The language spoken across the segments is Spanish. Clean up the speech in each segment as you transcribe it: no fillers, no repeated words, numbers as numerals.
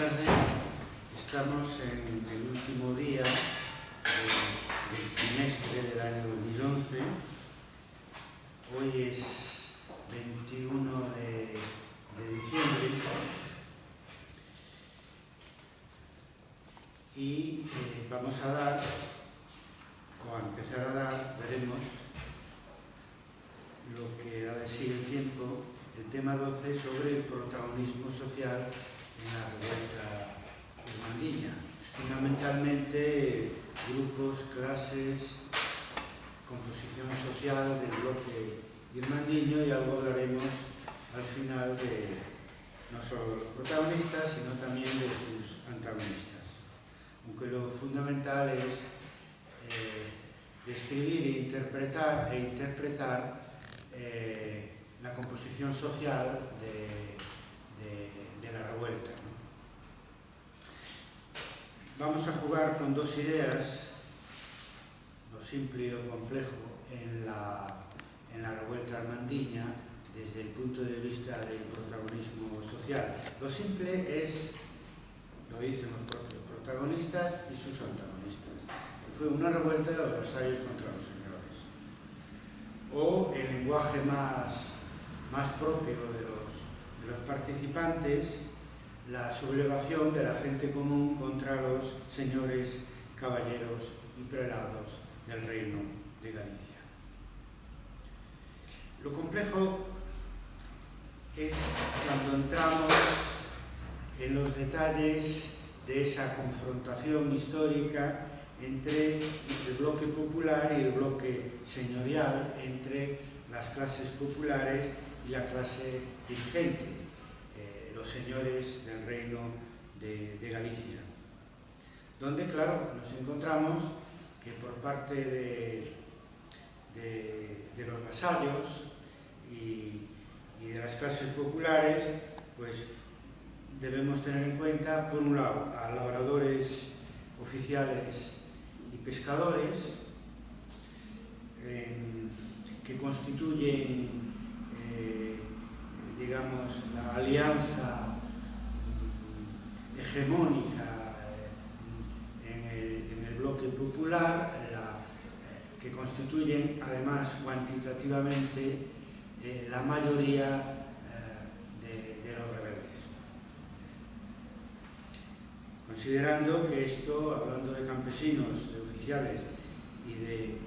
tardes. Estamos en el último día del trimestre del año 2011. Hoy es 21 de diciembre y vamos a dar, o a empezar a dar, veremos lo que ha de ser el tiempo, el tema 12 sobre el protagonismo social en la revuelta irmandiña. Fundamentalmente grupos, clases, composición social del bloque irmandiño, y algo hablaremos al final de no solo de los protagonistas, sino también de sus antagonistas. Aunque lo fundamental es describir e interpretar la composición social de la revuelta, ¿no? Vamos a jugar con dos ideas, lo simple y lo complejo, en la revuelta armandiña desde el punto de vista del protagonismo social. Lo simple es, lo dicen los propios protagonistas y sus antagonistas, que fue una revuelta de los vasallos contra los señores. O el lenguaje más propio de los participantes, la sublevación de la gente común contra los señores, caballeros y prelados del Reino de Galicia. Lo complejo es cuando entramos en los detalles de esa confrontación histórica entre el bloque popular y el bloque señorial, entre las clases populares y la clase dirigente, los señores del Reino de Galicia, donde, claro, nos encontramos que por parte de los vasallos y de las clases populares, pues debemos tener en cuenta, por un lado, a labradores, oficiales y pescadores, que constituyen, digamos, la alianza hegemónica en el bloque popular, que constituyen, además, cuantitativamente, la mayoría de los rebeldes. Considerando que esto, hablando de campesinos, de oficiales y de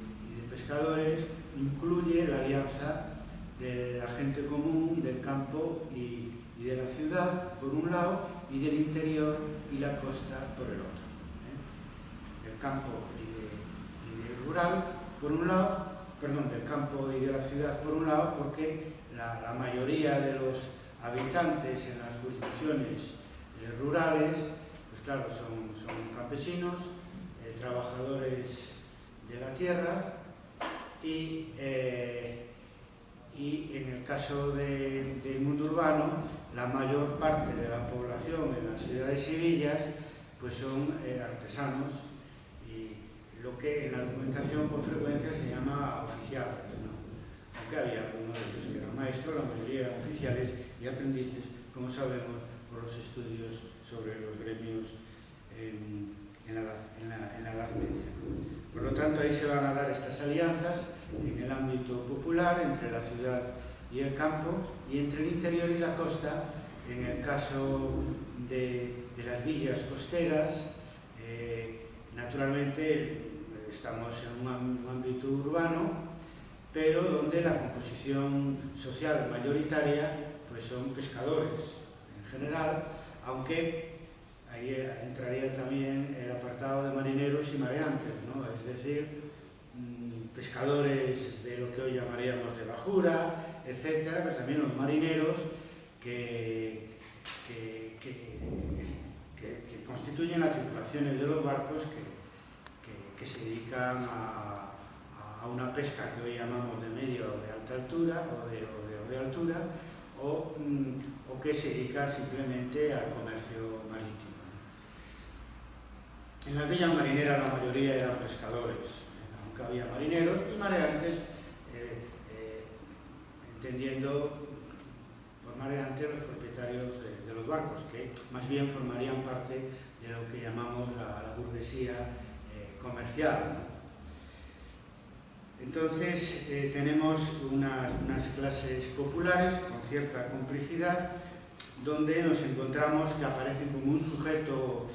pescadores, incluye la alianza de la gente común, del campo y de la ciudad, por un lado, y del interior y la costa, por el otro. Del campo y del rural, por un lado, del campo y de la ciudad, por un lado, porque la mayoría de los habitantes en las jurisdicciones rurales, pues claro, son campesinos, trabajadores de la tierra, y en el caso del mundo urbano, la mayor parte de la población en las ciudades y villas pues son artesanos, y lo que en la documentación con frecuencia se llama oficiales, ¿no? Aunque había algunos de ellos que eran maestros, la mayoría eran oficiales y aprendices, como sabemos por los estudios sobre los gremios en la Edad Media. Por lo tanto, ahí se van a dar estas alianzas en el ámbito popular, entre la ciudad y el campo, y entre el interior y la costa, en el caso de las villas costeras. Naturalmente, estamos en un ámbito urbano, pero donde la composición social mayoritaria pues son pescadores en general, aunque ahí entraría también el apartado de marineros y mareantes, ¿no? Es decir, pescadores de lo que hoy llamaríamos de bajura, etcétera, pero también los marineros que constituyen las tripulaciones de los barcos que se dedican a una pesca que hoy llamamos de media o de alta altura, o de altura, o que se dedican simplemente al comercio marítimo. En las villas marineras la mayoría eran pescadores, aunque había marineros y mareantes, entendiendo por mareantes los propietarios de los barcos, que más bien formarían parte de lo que llamamos la burguesía comercial, ¿no? Entonces tenemos unas clases populares con cierta complejidad, donde nos encontramos que aparecen como un sujeto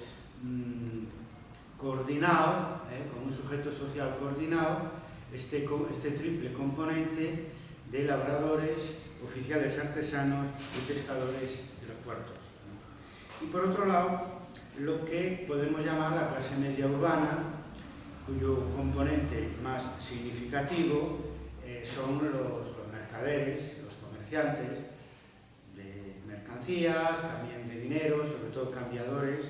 coordinado, como un sujeto social coordinado, este triple componente de labradores, oficiales artesanos y pescadores de los puertos, ¿no? Y por otro lado, lo que podemos llamar la clase media urbana, cuyo componente más significativo son los mercaderes, los comerciantes de mercancías, también de dinero, sobre todo cambiadores,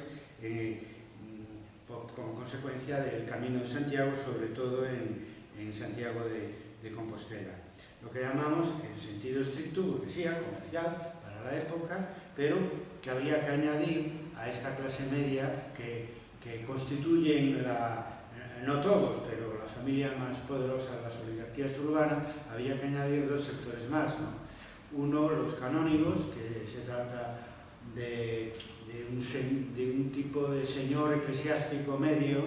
como consecuencia del Camino de Santiago, sobre todo en Santiago de Compostela. Lo que llamamos, en sentido estricto, burguesía comercial para la época, pero que habría que añadir a esta clase media que constituyen no todos, pero las familias más poderosas, las oligarquías urbanas, había que añadir dos sectores más, ¿no? Uno, los canónigos, que se trata de un tipo de señor eclesiástico medio,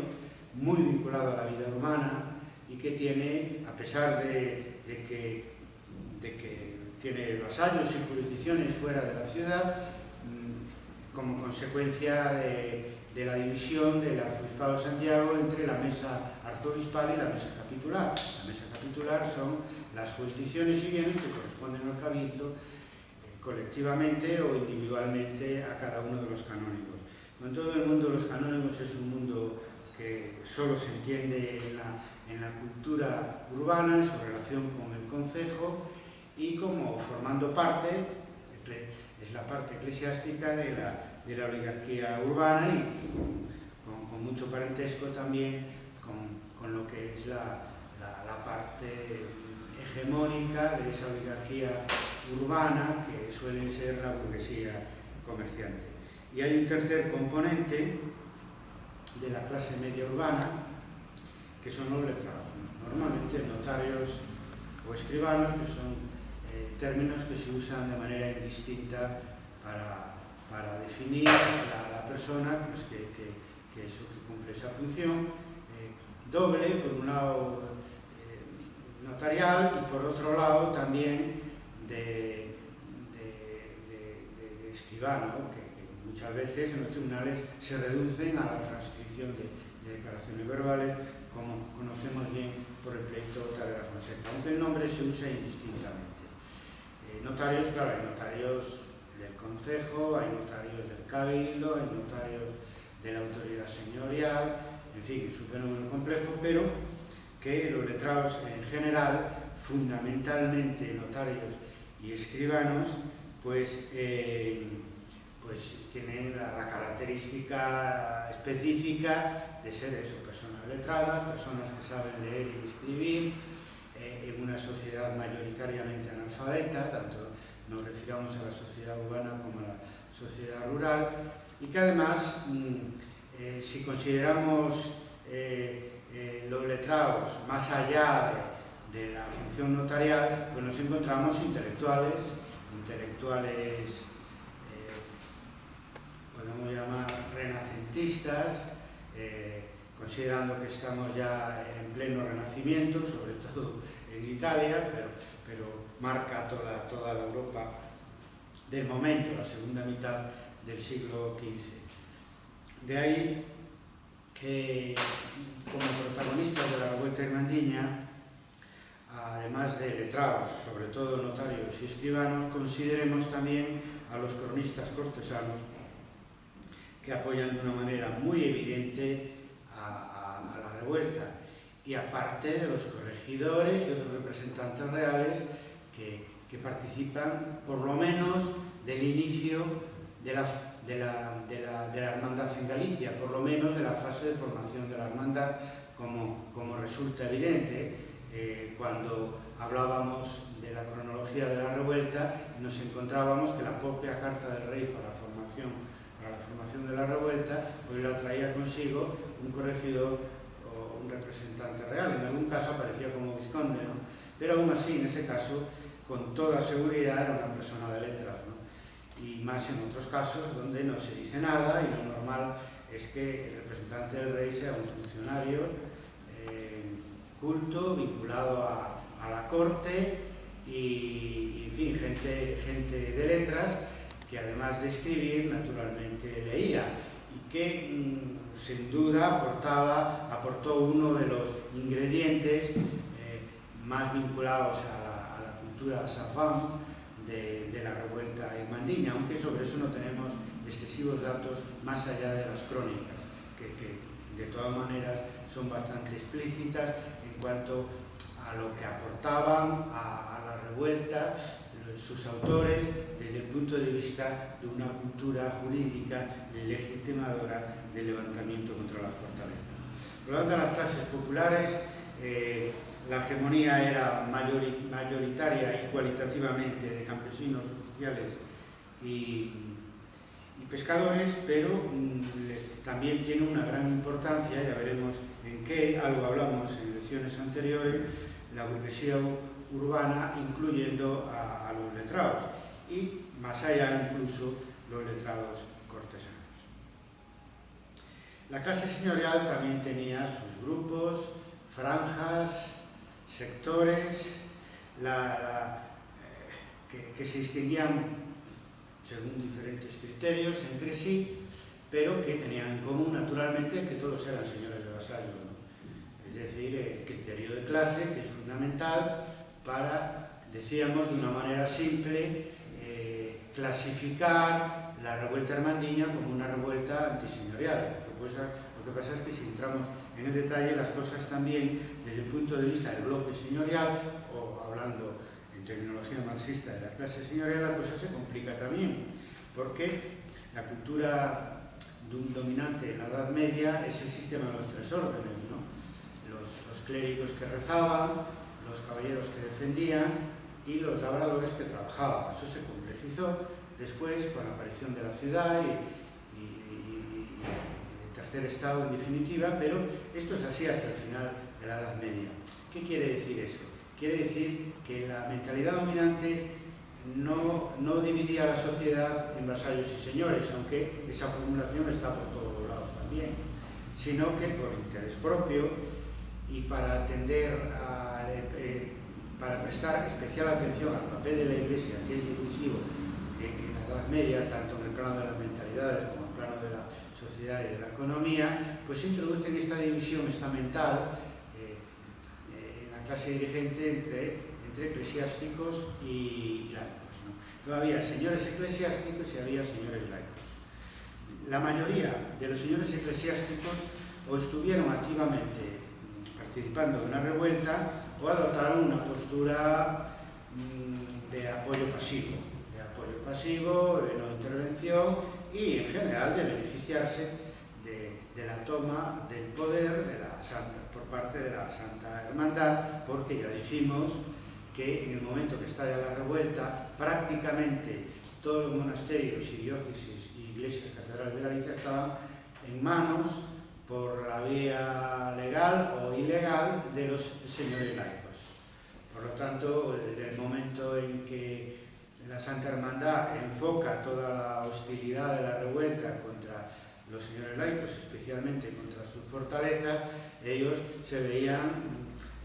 muy vinculado a la vida urbana, y que tiene, a pesar de que tiene vasallos y jurisdicciones fuera de la ciudad, como consecuencia de la división del arzobispado de Santiago entre la mesa arzobispal y la mesa capitular. La mesa capitular son las jurisdicciones y bienes que corresponden al cabildo colectivamente o individualmente a cada uno de los canónigos. En todo el mundo los canónigos es un mundo que solo se entiende en la cultura urbana, en su relación con el concejo y como formando parte, es la parte eclesiástica de la oligarquía urbana y con mucho parentesco también con lo que es la parte hegemónica de esa oligarquía urbana que suele ser la burguesía comerciante. Y hay un tercer componente de la clase media urbana que son los letrados, normalmente notarios o escribanos, que son términos que se usan de manera indistinta para definir a la persona pues, que cumple esa función doble, por un lado notarial y por otro lado también de escribano, que muchas veces en los tribunales se reducen a la transcripción de declaraciones verbales, como conocemos bien por el pleito de la Fonseca, aunque el nombre se usa indistintamente. Notarios, claro, hay notarios del concejo, hay notarios del cabildo, hay notarios de la autoridad señorial, en fin, es un fenómeno complejo, pero que los letrados en general, fundamentalmente notarios y escribanos, pues tienen la característica específica de ser eso, personas letradas, personas que saben leer y escribir, en una sociedad mayoritariamente analfabeta, tanto nos refiramos a la sociedad urbana como a la sociedad rural, y que además, si consideramos los letrados más allá de la función notarial, pues nos encontramos intelectuales, podemos llamar renacentistas, considerando que estamos ya en pleno renacimiento, sobre todo en Italia, pero marca toda la Europa del momento, la segunda mitad del siglo XV. De ahí que, como protagonistas de la revuelta irmandiña, además de letrados, sobre todo notarios y escribanos, consideremos también a los cronistas cortesanos, que apoyan de una manera muy evidente a la revuelta, y aparte de los corregidores y otros representantes reales que participan, por lo menos, del inicio de la hermandad en Galicia, por lo menos de la fase de formación de la hermandad, como resulta evidente cuando hablábamos de la cronología de la revuelta, nos encontrábamos que la propia Carta del Rey para la formación de la revuelta, pues la traía consigo un corregidor o un representante real. En algún caso aparecía como vizconde, ¿no? Pero aún así, en ese caso, con toda seguridad era una persona de letras, ¿no? y más en otros casos donde no se dice nada y lo normal es que el representante del rey sea un funcionario culto, vinculado a la corte y, en fin, gente de letras que además de escribir, naturalmente leía y que sin duda aportó uno de los ingredientes más vinculados a la cultura savant de la revuelta irmandiña, aunque sobre eso no tenemos excesivos datos más allá de las crónicas, que de todas maneras son bastante explícitas en cuanto a lo que aportaban a la revuelta sus autores desde el punto de vista de una cultura jurídica legitimadora del levantamiento contra la fortaleza. Por lo tanto, en las clases populares la hegemonía era mayoritaria y cualitativamente de campesinos, oficiales y pescadores, pero también tiene una gran importancia, ya veremos en qué, algo hablamos en lecciones anteriores, la burguesía urbana, incluyendo a los letrados y más allá incluso los letrados cortesanos. La clase señorial también tenía sus grupos, franjas, sectores que se distinguían según diferentes criterios entre sí, pero que tenían en común naturalmente que todos eran señores de vasallo, ¿no? Es decir, el criterio de clase, que es fundamental para, decíamos de una manera simple, clasificar la revuelta irmandiña como una revuelta antiseñorial. Lo que pasa es que si entramos en el detalle, las cosas también desde el punto de vista del bloque señorial, o hablando en terminología marxista de la clase señorial, la cosa se complica también, porque la cultura dominante en la Edad Media es el sistema de los tres órdenes, ¿no? Los clérigos que rezaban, los caballeros que defendían y los labradores que trabajaban. Eso se complejizó después con la aparición de la ciudad y el tercer estado en definitiva, pero esto es así hasta el final de la Edad Media. ¿Qué quiere decir eso? Quiere decir que la mentalidad dominante no dividía la sociedad en vasallos y señores, aunque esa formulación está por todos lados también, sino que por interés propio y para para prestar especial atención al papel de la Iglesia, que es decisivo en la Edad Media, tanto en el plano de las mentalidades como en el plano de la sociedad y de la economía, pues introducen esta división estamental en la clase dirigente entre eclesiásticos y laicos, ¿no? No había señores eclesiásticos y había señores laicos. La mayoría de los señores eclesiásticos o estuvieron activamente participando en la revuelta o adoptaron una postura de apoyo pasivo, de no intervención y en general de beneficiarse de la toma del poder por parte de la Santa Hermandad, porque ya dijimos que en el momento que estalla la revuelta, prácticamente todos los monasterios y diócesis y iglesias catedrales de Galicia estaban en manos, por la vía legal o ilegal, de los señores laicos. Por lo tanto, desde el momento en que la Santa Hermandad enfoca toda la hostilidad de la revuelta contra los señores laicos, especialmente contra sus fortalezas, ellos se veían,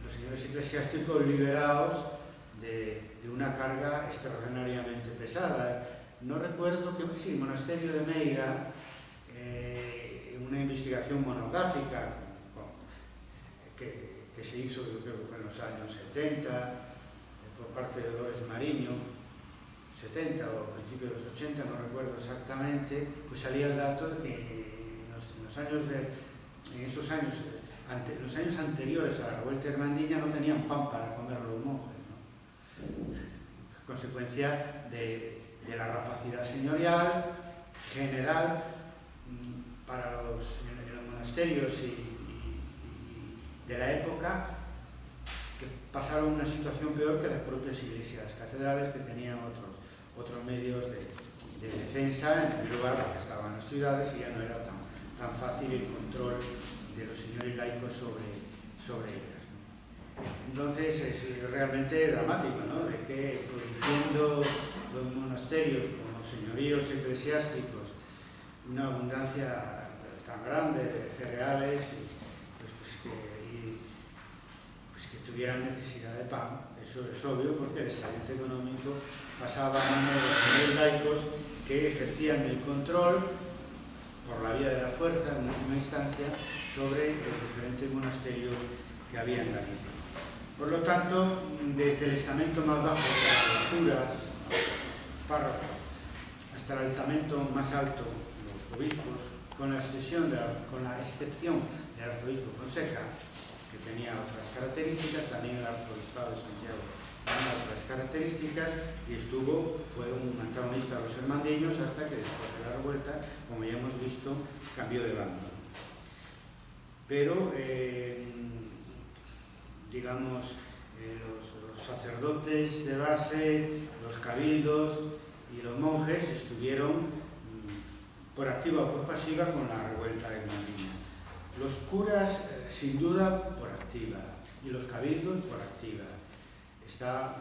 los señores eclesiásticos, liberados de una carga extraordinariamente pesada. No recuerdo que sí, el monasterio de Meira, una investigación monográfica que se hizo, yo creo que fue en los años 70, por parte de Dolores Mariño, 70 o a principios de los 80, no recuerdo exactamente, pues salía el dato de que en esos años anteriores a la revuelta irmandiña no tenían pan para comer los monjes, ¿no? Consecuencia de la rapacidad señorial general para los monasterios y de la época, que pasaron una situación peor que las propias iglesias catedrales, que tenían otros medios de defensa, en primer lugar porque estaban en las ciudades y ya no era tan fácil el control de los señores laicos sobre ellas, ¿no? Entonces es realmente dramático, ¿no?, de que produciendo los monasterios como señoríos eclesiásticos una abundancia tan grande de cereales que tuvieran necesidad de pan. Eso es obvio porque el estatuto económico pasaba a manos de los señores laicos que ejercían el control por la vía de la fuerza, en última instancia, sobre los diferentes monasterios que había en Galicia. Por lo tanto, desde el estamento más bajo de los curas, párrocos, hasta el estamento más alto, los obispos, con la excepción del arzobispo Fonseca, que tenía otras características, también el arzobispado de Santiago tenía otras características, y fue un antagonista a los hermandiños hasta que después de la revuelta, como ya hemos visto, cambió de bando. Pero, digamos, los sacerdotes de base, los cabildos y los monjes estuvieron por activa o por pasiva con la revuelta hermandina. Los curas, sin duda, por activa, y los cabildos por activa. Está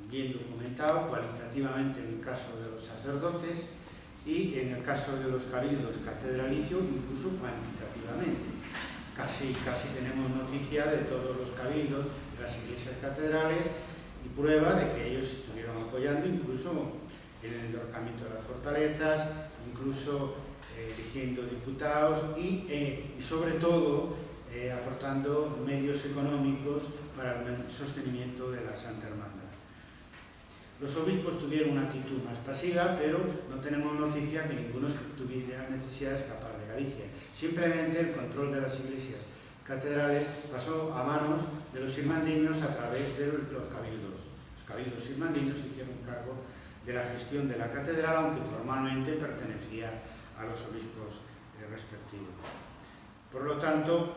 bien documentado cualitativamente en el caso de los sacerdotes y en el caso de los cabildos catedralicios, incluso cuantitativamente. Casi tenemos noticia de todos los cabildos de las iglesias catedrales y prueba de que ellos estuvieron apoyando incluso el enderrocamiento de las fortalezas, incluso eligiendo diputados y sobre todo aportando medios económicos para el sostenimiento de la Santa Hermandad. Los obispos tuvieron una actitud más pasiva, pero no tenemos noticia que ninguno tuviera necesidad de escapar de Galicia. Simplemente el control de las iglesias catedrales pasó a manos de los irmandiños a través de los cabildos. Los cabildos irmandiños se hicieron cargo de la gestión de la catedral, aunque formalmente pertenecía a los obispos respectivos. Por lo tanto,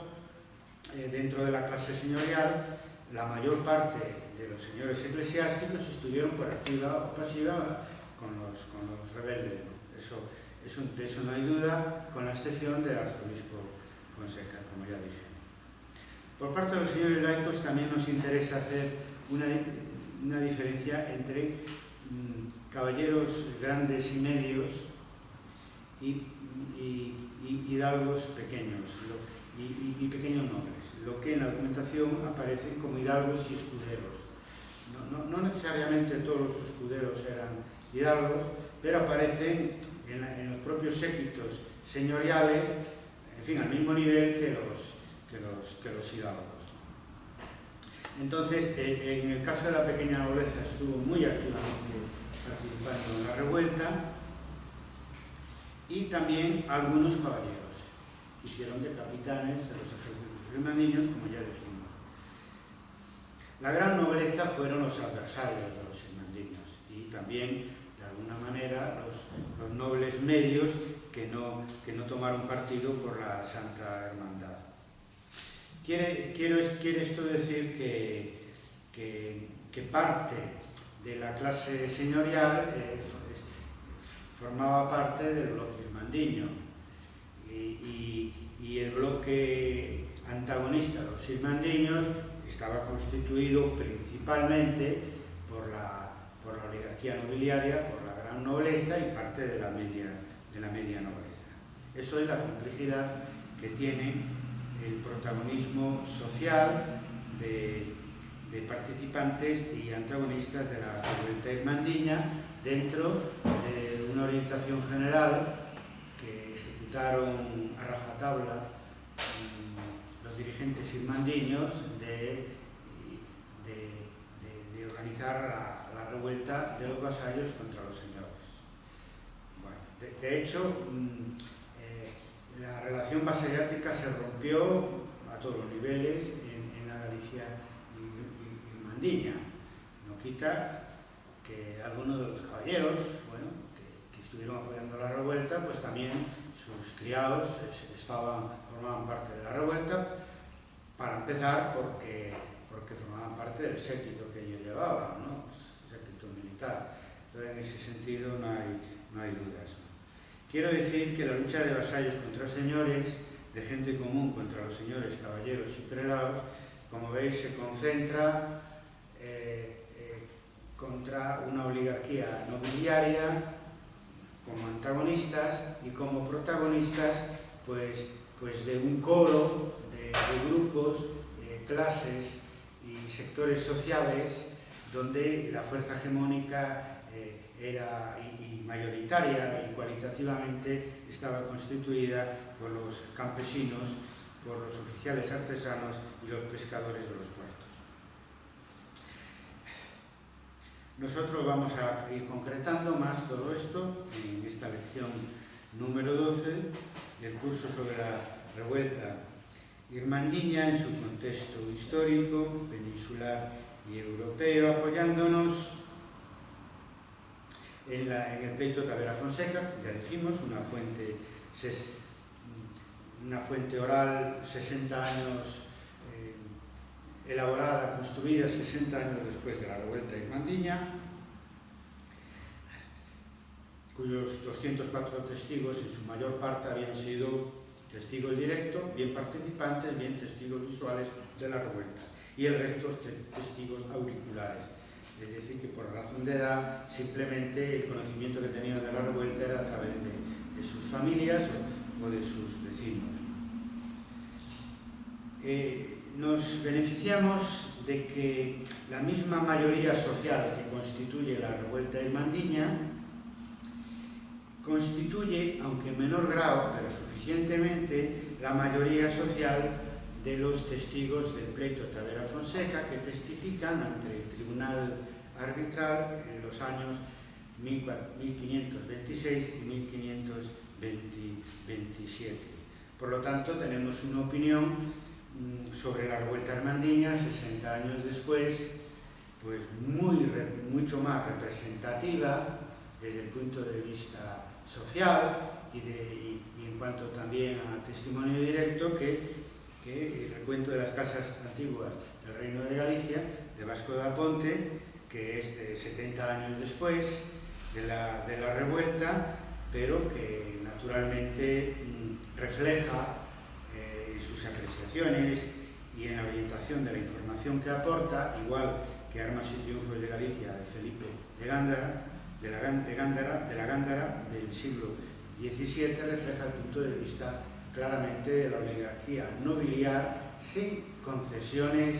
dentro de la clase señorial, la mayor parte de los señores eclesiásticos estuvieron por activa o pasiva con los rebeldes. De eso no hay duda, con la excepción del arzobispo Fonseca, como ya dije. Por parte de los señores laicos también nos interesa hacer una diferencia entre caballeros grandes y medios y hidalgos pequeños y pequeños nobles, lo que en la documentación aparecen como hidalgos y escuderos. No necesariamente todos los escuderos eran hidalgos, pero aparecen en los propios séquitos señoriales, en fin, al mismo nivel que los hidalgos. Entonces, en el caso de la pequeña nobleza estuvo muy activamente participando en la revuelta, y también algunos caballeros hicieron de capitanes de los ejércitos irmandiños, como ya dijimos. La gran nobleza fueron los adversarios de los irmandiños y también, de alguna manera, los nobles medios que no tomaron partido por la Santa Hermandad. Quiere esto decir que parte de la clase señorial formaba parte del bloque irmandiño y el bloque antagonista de los irmandiños estaba constituido principalmente por la oligarquía nobiliaria, por la gran nobleza y parte de la media nobleza. Eso es la complejidad que tiene el protagonismo social de participantes y antagonistas de la revuelta irmandiña dentro de una orientación general que ejecutaron a rajatabla los dirigentes irmandiños de organizar la revuelta de los vasallos contra los señores. Bueno, de hecho, la relación vasallática se rompió a todos los niveles en la Galicia irmandiña. No quita que algunos de los caballeros, que estuvieron apoyando la revuelta, pues también sus criados formaban parte de la revuelta, para empezar porque formaban parte del séquito que ellos llevaban, ¿no? Séquito militar. Entonces, en ese sentido no hay dudas. Quiero decir que la lucha de vasallos contra señores, de gente común contra los señores, caballeros y prelados, como veis, se concentra contra una oligarquía nobiliaria como antagonistas y como protagonistas pues de un coro de grupos, clases y sectores sociales donde la fuerza hegemónica era mayoritaria y cualitativamente estaba constituida por los campesinos, por los oficiales artesanos y los pescadores de los puertos. Nosotros vamos a ir concretando más todo esto en esta lección número 12 del curso sobre la revuelta irmandiña en su contexto histórico, peninsular y europeo, apoyándonos en el pleito Tavera Fonseca, ya dijimos, una fuente oral 60 años elaborada, construida 60 años después de la revuelta irmandiña, cuyos 204 testigos en su mayor parte habían sido testigos directos, bien participantes, bien testigos visuales de la revuelta, y el resto testigos auriculares. Es decir, que por razón de edad, simplemente el conocimiento que tenían de la revuelta era a través de sus familias o de sus vecinos. Nos beneficiamos de que la misma mayoría social que constituye la revuelta irmandiña constituye, aunque en menor grado, pero suficientemente, la mayoría social de los testigos del pleito Tavera Fonseca que testifican ante el Tribunal Arbitral en los años 1526 y 1527. Por lo tanto, tenemos una opinión sobre la revuelta irmandiña 60 años después, pues mucho más representativa desde el punto de vista social y en cuanto también a testimonio directo que el recuento de las casas antiguas del Reino de Galicia, de Vasco da Ponte, que es de 70 años después de la revuelta, pero que naturalmente refleja sus apreciaciones y en la orientación de la información que aporta, igual que Armas y Triunfos de Galicia de Felipe de Gándara, del siglo XVII, refleja el punto de vista claramente de la oligarquía nobiliar, sin concesiones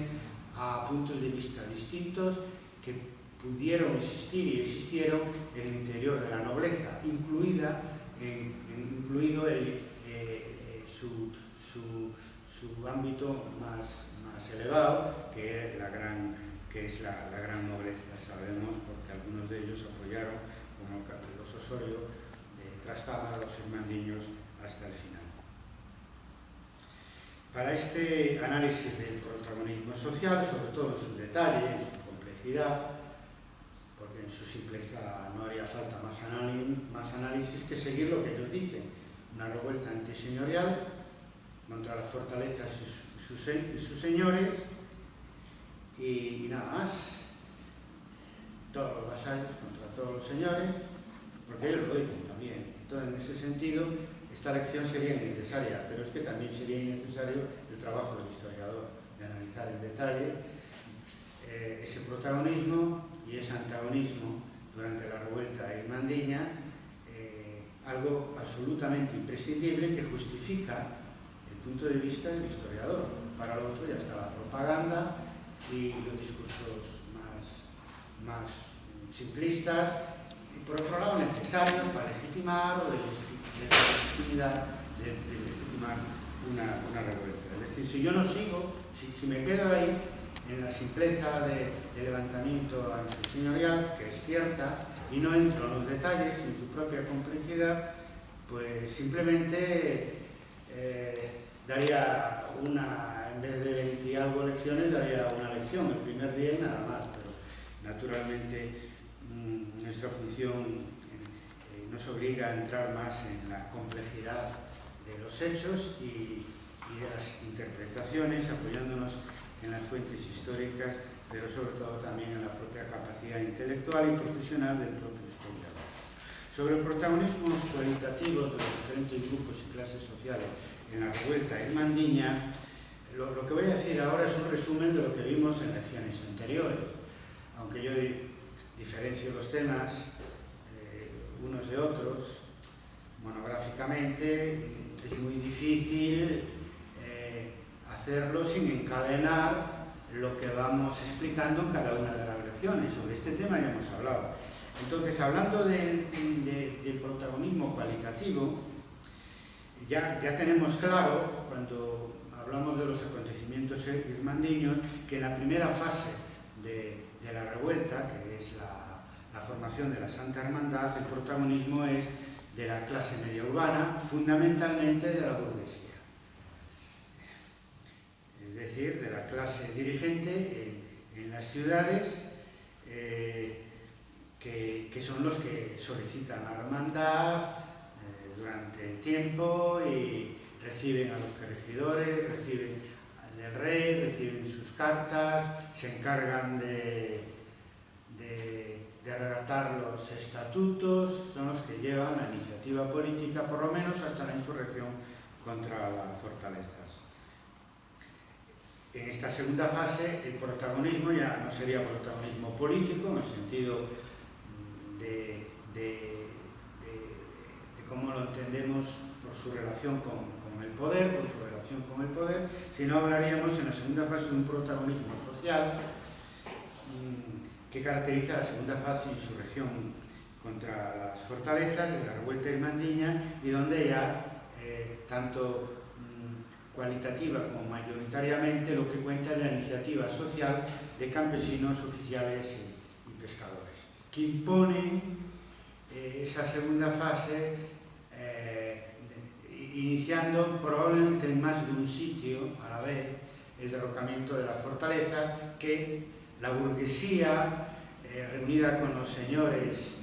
a puntos de vista distintos que pudieron existir y existieron en el interior de la nobleza, incluido su ámbito más elevado, que es la gran nobleza. Sabemos porque algunos de ellos apoyaron, como los Osorio, Trastámara, los irmandiños hasta el final. Para este análisis del protagonismo social, sobre todo en su detalle, en su complejidad, porque en su simpleza no haría falta más análisis que seguir lo que ellos dicen: una revuelta antiseñorial contra las fortalezas y sus señores, y nada más. Todos los vasallos contra todos los señores, porque ellos lo dicen también. Entonces, en ese sentido, esta lección sería innecesaria, pero es que también sería innecesario el trabajo del historiador, de analizar en detalle ese protagonismo y ese antagonismo durante la revuelta irmandiña, algo absolutamente imprescindible que justifica el punto de vista del historiador. Para lo otro ya está la propaganda y los discursos más simplistas, y por otro lado necesarios para legitimar o de legitimar una revuelta. Es decir, si yo no sigo, si me quedo ahí en la simpleza de levantamiento antiseñorial, que es cierta, y no entro en los detalles, en su propia complejidad, pues simplemente daría en vez de 20 y algo lecciones, daría una lección el primer día y nada más. Pero naturalmente nuestra función nos obliga a entrar más en la complejidad de los hechos y de las interpretaciones, apoyándonos en las fuentes históricas, pero sobre todo también en la propia capacidad intelectual y profesional del propio historiador. Sobre el protagonismo cualitativo de los diferentes grupos y clases sociales en la revuelta irmandiña, lo que voy a decir ahora es un resumen de lo que vimos en lecciones anteriores. Aunque yo diferencio los temas, unos de otros monográficamente, es muy difícil hacerlo sin encadenar lo que vamos explicando en cada una de las lecciones. Sobre este tema ya hemos hablado. Entonces, hablando del protagonismo cualitativo, ya tenemos claro, cuando hablamos de los acontecimientos irmandiños, que en la primera fase de la revuelta, que es la formación de la Santa Hermandad, el protagonismo es de la clase media urbana, fundamentalmente de la burguesía. Es decir, de la clase dirigente en las ciudades, que son los que solicitan la hermandad durante tiempo y reciben a los corregidores, reciben del rey, reciben sus cartas, se encargan de redactar los estatutos, son los que llevan la iniciativa política, por lo menos hasta la insurrección contra las fortalezas. En esta segunda fase, el protagonismo ya no sería protagonismo político, en el sentido de cómo lo entendemos por su relación con el poder, sino hablaríamos en la segunda fase de un protagonismo social que caracteriza la segunda fase de insurrección contra las fortalezas, de la revuelta irmandiña, y donde ya tanto cualitativa como mayoritariamente lo que cuenta es la iniciativa social de campesinos, oficiales y pescadores, que imponen esa segunda fase, iniciando probablemente en más de un sitio a la vez el derrocamiento de las fortalezas, que la burguesía, reunida con los señores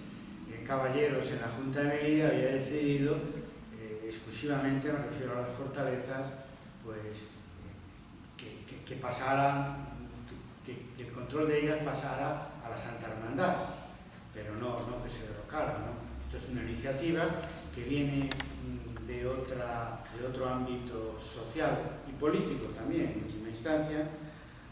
caballeros en la Junta de Medida, había decidido exclusivamente, me refiero a las fortalezas, pues que pasaran, que el control de ellas pasara a la Santa Hermandad, pero no que se derrocara, ¿no? Esto es una iniciativa que viene de otro ámbito social y político también, en última instancia,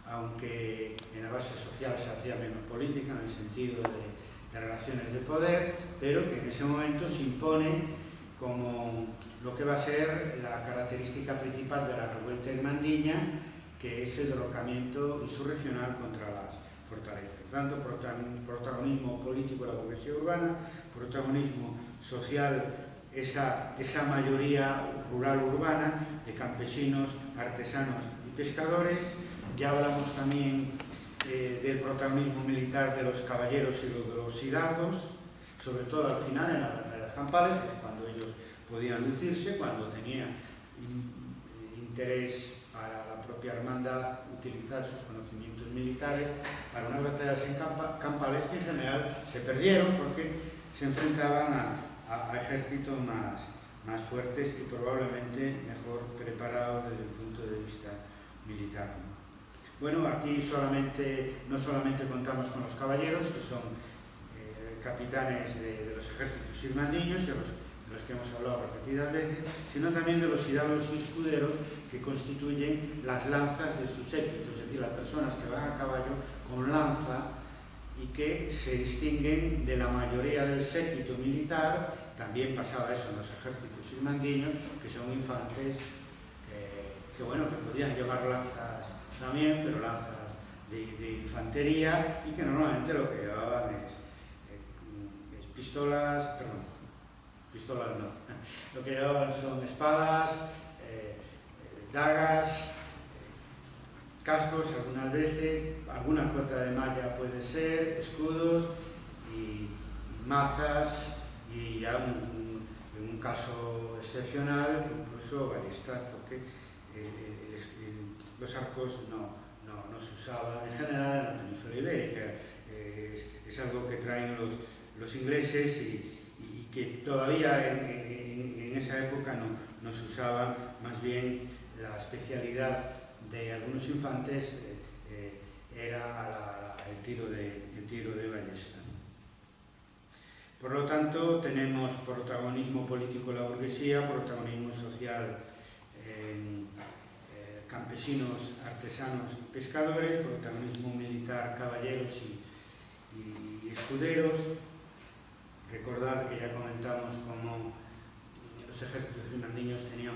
aunque en la base social se hacía menos política, en el sentido de relaciones de poder, pero que en ese momento se impone como lo que va a ser la característica principal de la revuelta irmandiña, que es el derrocamiento insurreccional contra las fortalezas. Por tanto, protagonismo político de la burguesía urbana, protagonismo social, esa mayoría rural urbana de campesinos, artesanos y pescadores. Ya hablamos también del protagonismo militar de los caballeros y de los hidalgos, sobre todo al final en las batallas campales, que es cuando ellos podían lucirse, cuando tenía interés para la propia hermandad utilizar sus conocimientos militares para unas batallas campales que en general se perdieron porque se enfrentaban a ejércitos más fuertes y probablemente mejor preparados desde el punto de vista militar, ¿no? Bueno, aquí no solamente contamos con los caballeros, que son capitanes de los ejércitos irmandiños, de los que hemos hablado repetidas veces, sino también de los hidalgos y escuderos, que constituyen las lanzas de su séquito, es decir, las personas que van a caballo con lanza y que se distinguen de la mayoría del séquito militar. También pasaba eso en los ejércitos irmandiños, que son infantes que podían llevar lanzas también, pero lanzas de infantería, y que normalmente lo que llevaban es pistolas no, lo que llevaban son espadas, dagas, cascos algunas veces, alguna cota de malla puede ser, escudos y mazas, y ya en un caso excepcional incluso ballestas, porque los arcos no se usaban en general en la península ibérica. Es algo que traen los ingleses y que todavía en esa época no se usaba. Más bien la especialidad de algunos infantes era el tiro de ballesta. Por lo tanto, tenemos protagonismo político en la burguesía, protagonismo social en campesinos, artesanos y pescadores, protagonismo militar, caballeros y escuderos, Recordar que ya comentamos cómo los ejércitos birmandiños tenían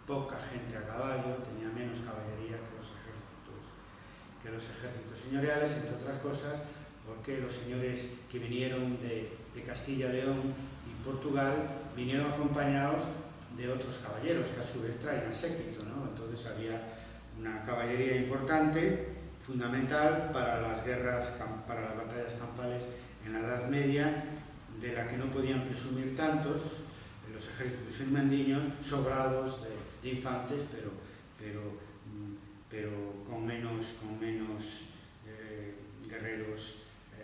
poca gente a caballo, tenían menos caballería que los ejércitos señoriales, entre otras cosas, porque los señores que vinieron de Castilla, León y Portugal vinieron acompañados de otros caballeros que a su vez traían séquito, ¿no? Entonces había una caballería importante, fundamental para las guerras, para las batallas campales en la Edad Media, de la que no podían presumir tantos los ejércitos birmandiños, sobrados de infantes, pero con menos guerreros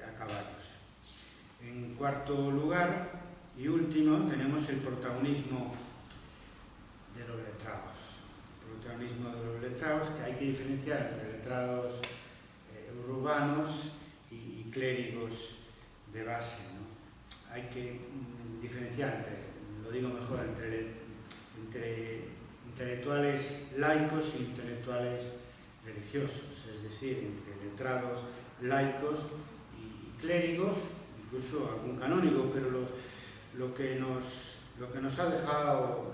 a caballos. En cuarto lugar y último tenemos el protagonismo de los letrados. El protagonismo de los letrados, que hay que diferenciar entre letrados urbanos y clérigos de base, ¿no? Hay que diferenciar entre intelectuales laicos e intelectuales religiosos, es decir, entre letrados laicos y clérigos, incluso algún canónigo, pero lo que nos ha dejado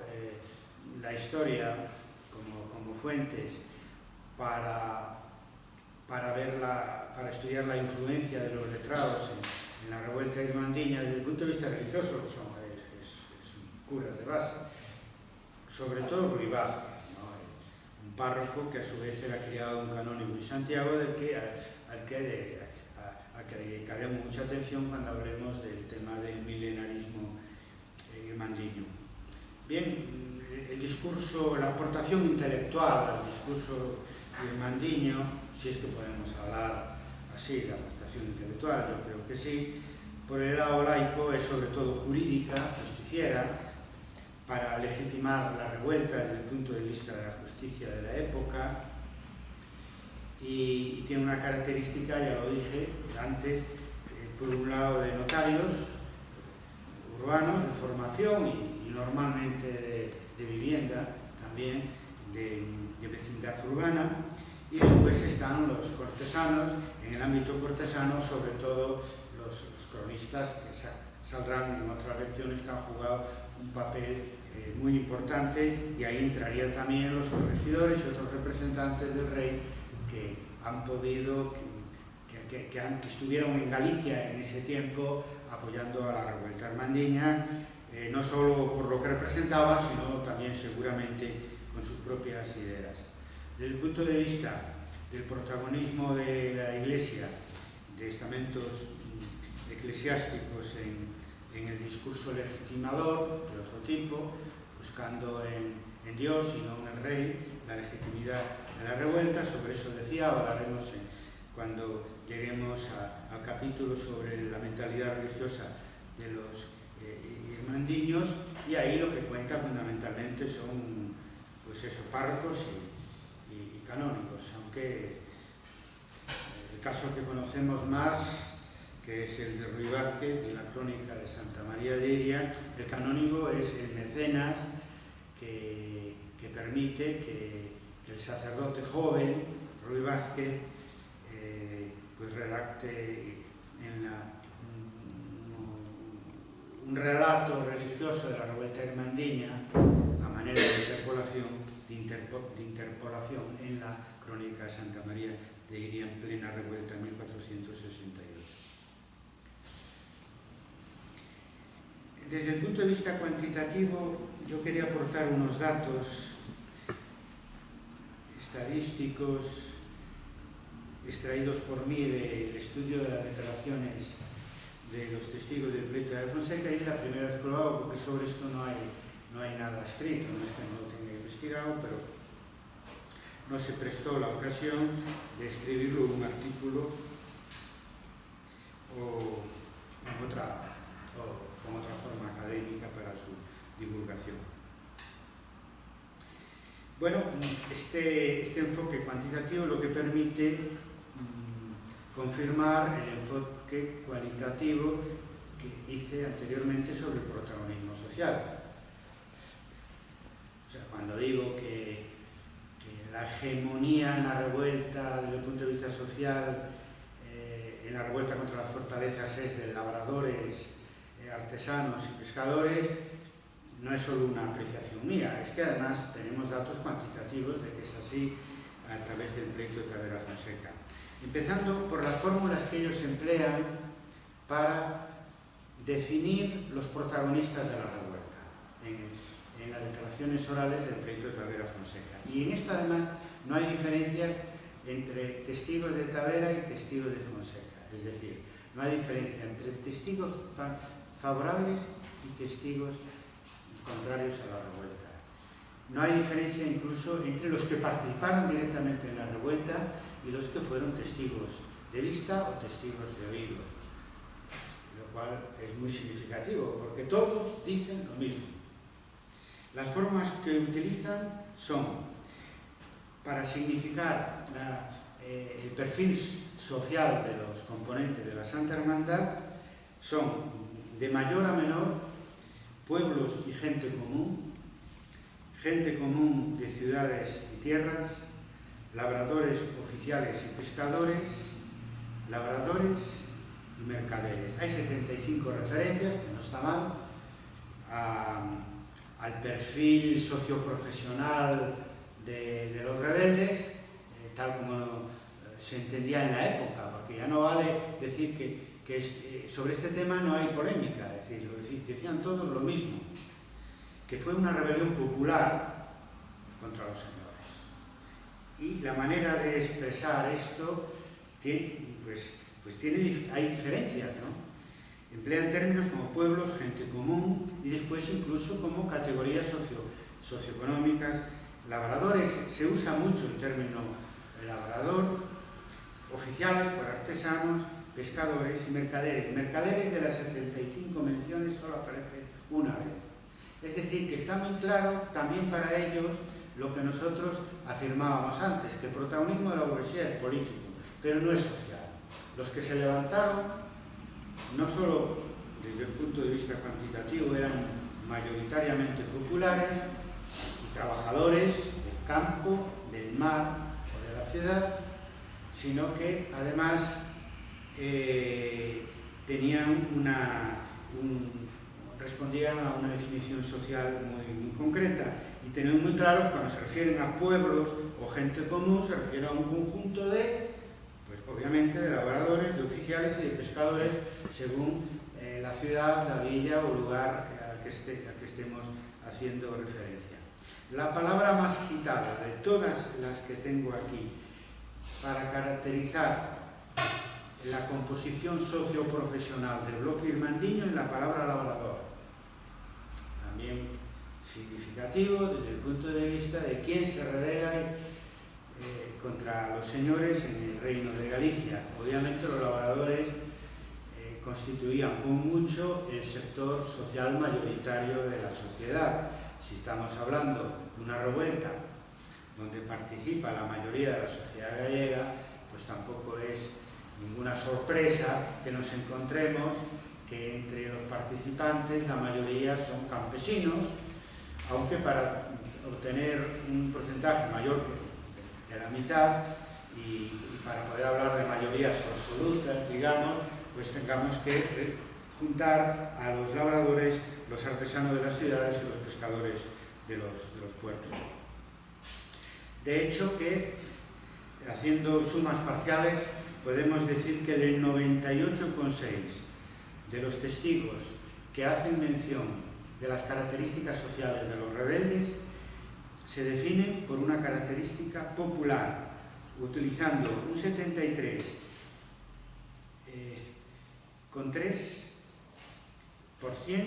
la historia como fuentes para estudiar la influencia de los letrados en la revuelta birmandiña desde el punto de vista religioso, es curas de base, sobre todo Ruy Vázquez, ¿no? Un párroco que a su vez era criado un canónigo en Santiago, al que dedicaremos mucha atención cuando hablemos del tema del milenarismo birmandiño. Bien, el discurso, la aportación intelectual al discurso birmandiño, si es que podemos hablar así, la aportación intelectual, yo creo que sí, por el lado laico es sobre todo jurídica, justiciera, para legitimar la revuelta desde el punto de vista de la justicia de la época, y tiene una característica, ya lo dije antes, por un lado de notarios urbanos, de formación y normalmente de vivienda, también de vecindad urbana, y después están los cortesanos, en el ámbito cortesano sobre todo los cronistas que saldrán en otras lecciones que han jugado un papel muy importante, y ahí entrarían también los corregidores y otros representantes del rey que han podido, que estuvieron en Galicia en ese tiempo apoyando a la revuelta birmandiña, no solo por lo que representaba, sino también seguramente con sus propias ideas. Desde el punto de vista del protagonismo de la Iglesia, de estamentos eclesiásticos en el discurso legitimador de otro tipo, buscando en Dios y no en el rey la legitimidad de la revuelta. Sobre eso decía, hablaremos cuando lleguemos al capítulo sobre la mentalidad religiosa de los birmandiños, y ahí lo que cuenta fundamentalmente son, pues eso, párrocos y canónicos, aunque el caso que conocemos más, que es el de Ruy Vázquez y la crónica de Santa María de Iria, el canónigo es el mecenas que permite que el sacerdote joven, Ruy Vázquez, pues redacte un relato religioso de la revuelta birmandiña a manera de interpolación en la crónica de Santa María de Iria en plena revuelta en 1468. Desde el punto de vista cuantitativo, yo quería aportar unos datos estadísticos extraídos por mí del estudio de las declaraciones de los testigos del pleito de Fonseca, y es la primera vez que lo hago porque sobre esto no hay nada escrito, no es que no lo tenga investigado, pero no se prestó la ocasión de escribirlo en un artículo o con otra forma académica para su divulgación. Bueno, este enfoque cuantitativo lo que permite confirmar el enfoque cualitativo que hice anteriormente sobre el protagonismo social. O sea, cuando digo que la hegemonía en la revuelta desde el punto de vista social, en la revuelta contra las fortalezas, es de labradores artesanos y pescadores no es solo una apreciación mía, es que además tenemos datos cuantitativos de que es así a través del proyecto de Tavera Fonseca. Empezando por las fórmulas que ellos emplean para definir los protagonistas de la revuelta en las declaraciones orales del proyecto de Tavera Fonseca. Y en esto además no hay diferencias entre testigos de Tavera y testigos de Fonseca, es decir, no hay diferencia entre testigos favorables y testigos contrarios a la revuelta. No hay diferencia incluso entre los que participaron directamente en la revuelta y los que fueron testigos de vista o testigos de oído, lo cual es muy significativo porque todos dicen lo mismo. Las formas que utilizan son, para significar el perfil social de los componentes de la Santa Hermandad, son de mayor a menor pueblos y gente común de ciudades y tierras, labradores, oficiales y pescadores, labradores y mercaderes. Hay 75 referencias, que no está mal, al perfil socioprofesional de los rebeldes, tal como se entendía en la época, porque ya no vale decir que sobre este tema no hay polémica, es decir, decían todos lo mismo, que fue una rebelión popular contra los señores. Y la manera de expresar esto hay diferencias, ¿no? Emplean términos como pueblos, gente común y después incluso como categorías socioeconómicas. Labradores, se usa mucho el término labrador, oficiales por artesanos, pescadores y mercaderes. Mercaderes, de las 75 menciones solo aparece una vez. Es decir, que está muy claro también para ellos lo que nosotros afirmábamos antes, que el protagonismo de la burguesía es político, pero no es social. Los que se levantaron, no solo desde el punto de vista cuantitativo, eran mayoritariamente populares y trabajadores del campo, del mar o de la ciudad, sino que además respondían a una definición social muy concreta y tenían muy claro que cuando se refieren a pueblos o gente común se refiere a un conjunto de, pues obviamente, de labradores, de oficiales y de pescadores según la ciudad, la villa o lugar al que estemos haciendo referencia. La palabra más citada de todas las que tengo aquí para caracterizar la composición socioprofesional del bloque irmandiño es la palabra labrador. También significativo desde el punto de vista de quién se revela contra los señores en el Reino de Galicia. Obviamente los labradores constituían con mucho el sector social mayoritario de la sociedad. Si estamos hablando de una revuelta donde participa la mayoría de la sociedad gallega, pues tampoco es ninguna sorpresa que nos encontremos que entre los participantes la mayoría son campesinos, aunque para obtener un porcentaje mayor que la mitad y para poder hablar de mayorías absolutas, digamos, pues tengamos que juntar a los labradores, los artesanos de las ciudades y los pescadores de los puertos. De hecho que, haciendo sumas parciales, podemos decir que el 98,6% de los testigos que hacen mención de las características sociales de los rebeldes se definen por una característica popular, utilizando un 73,3%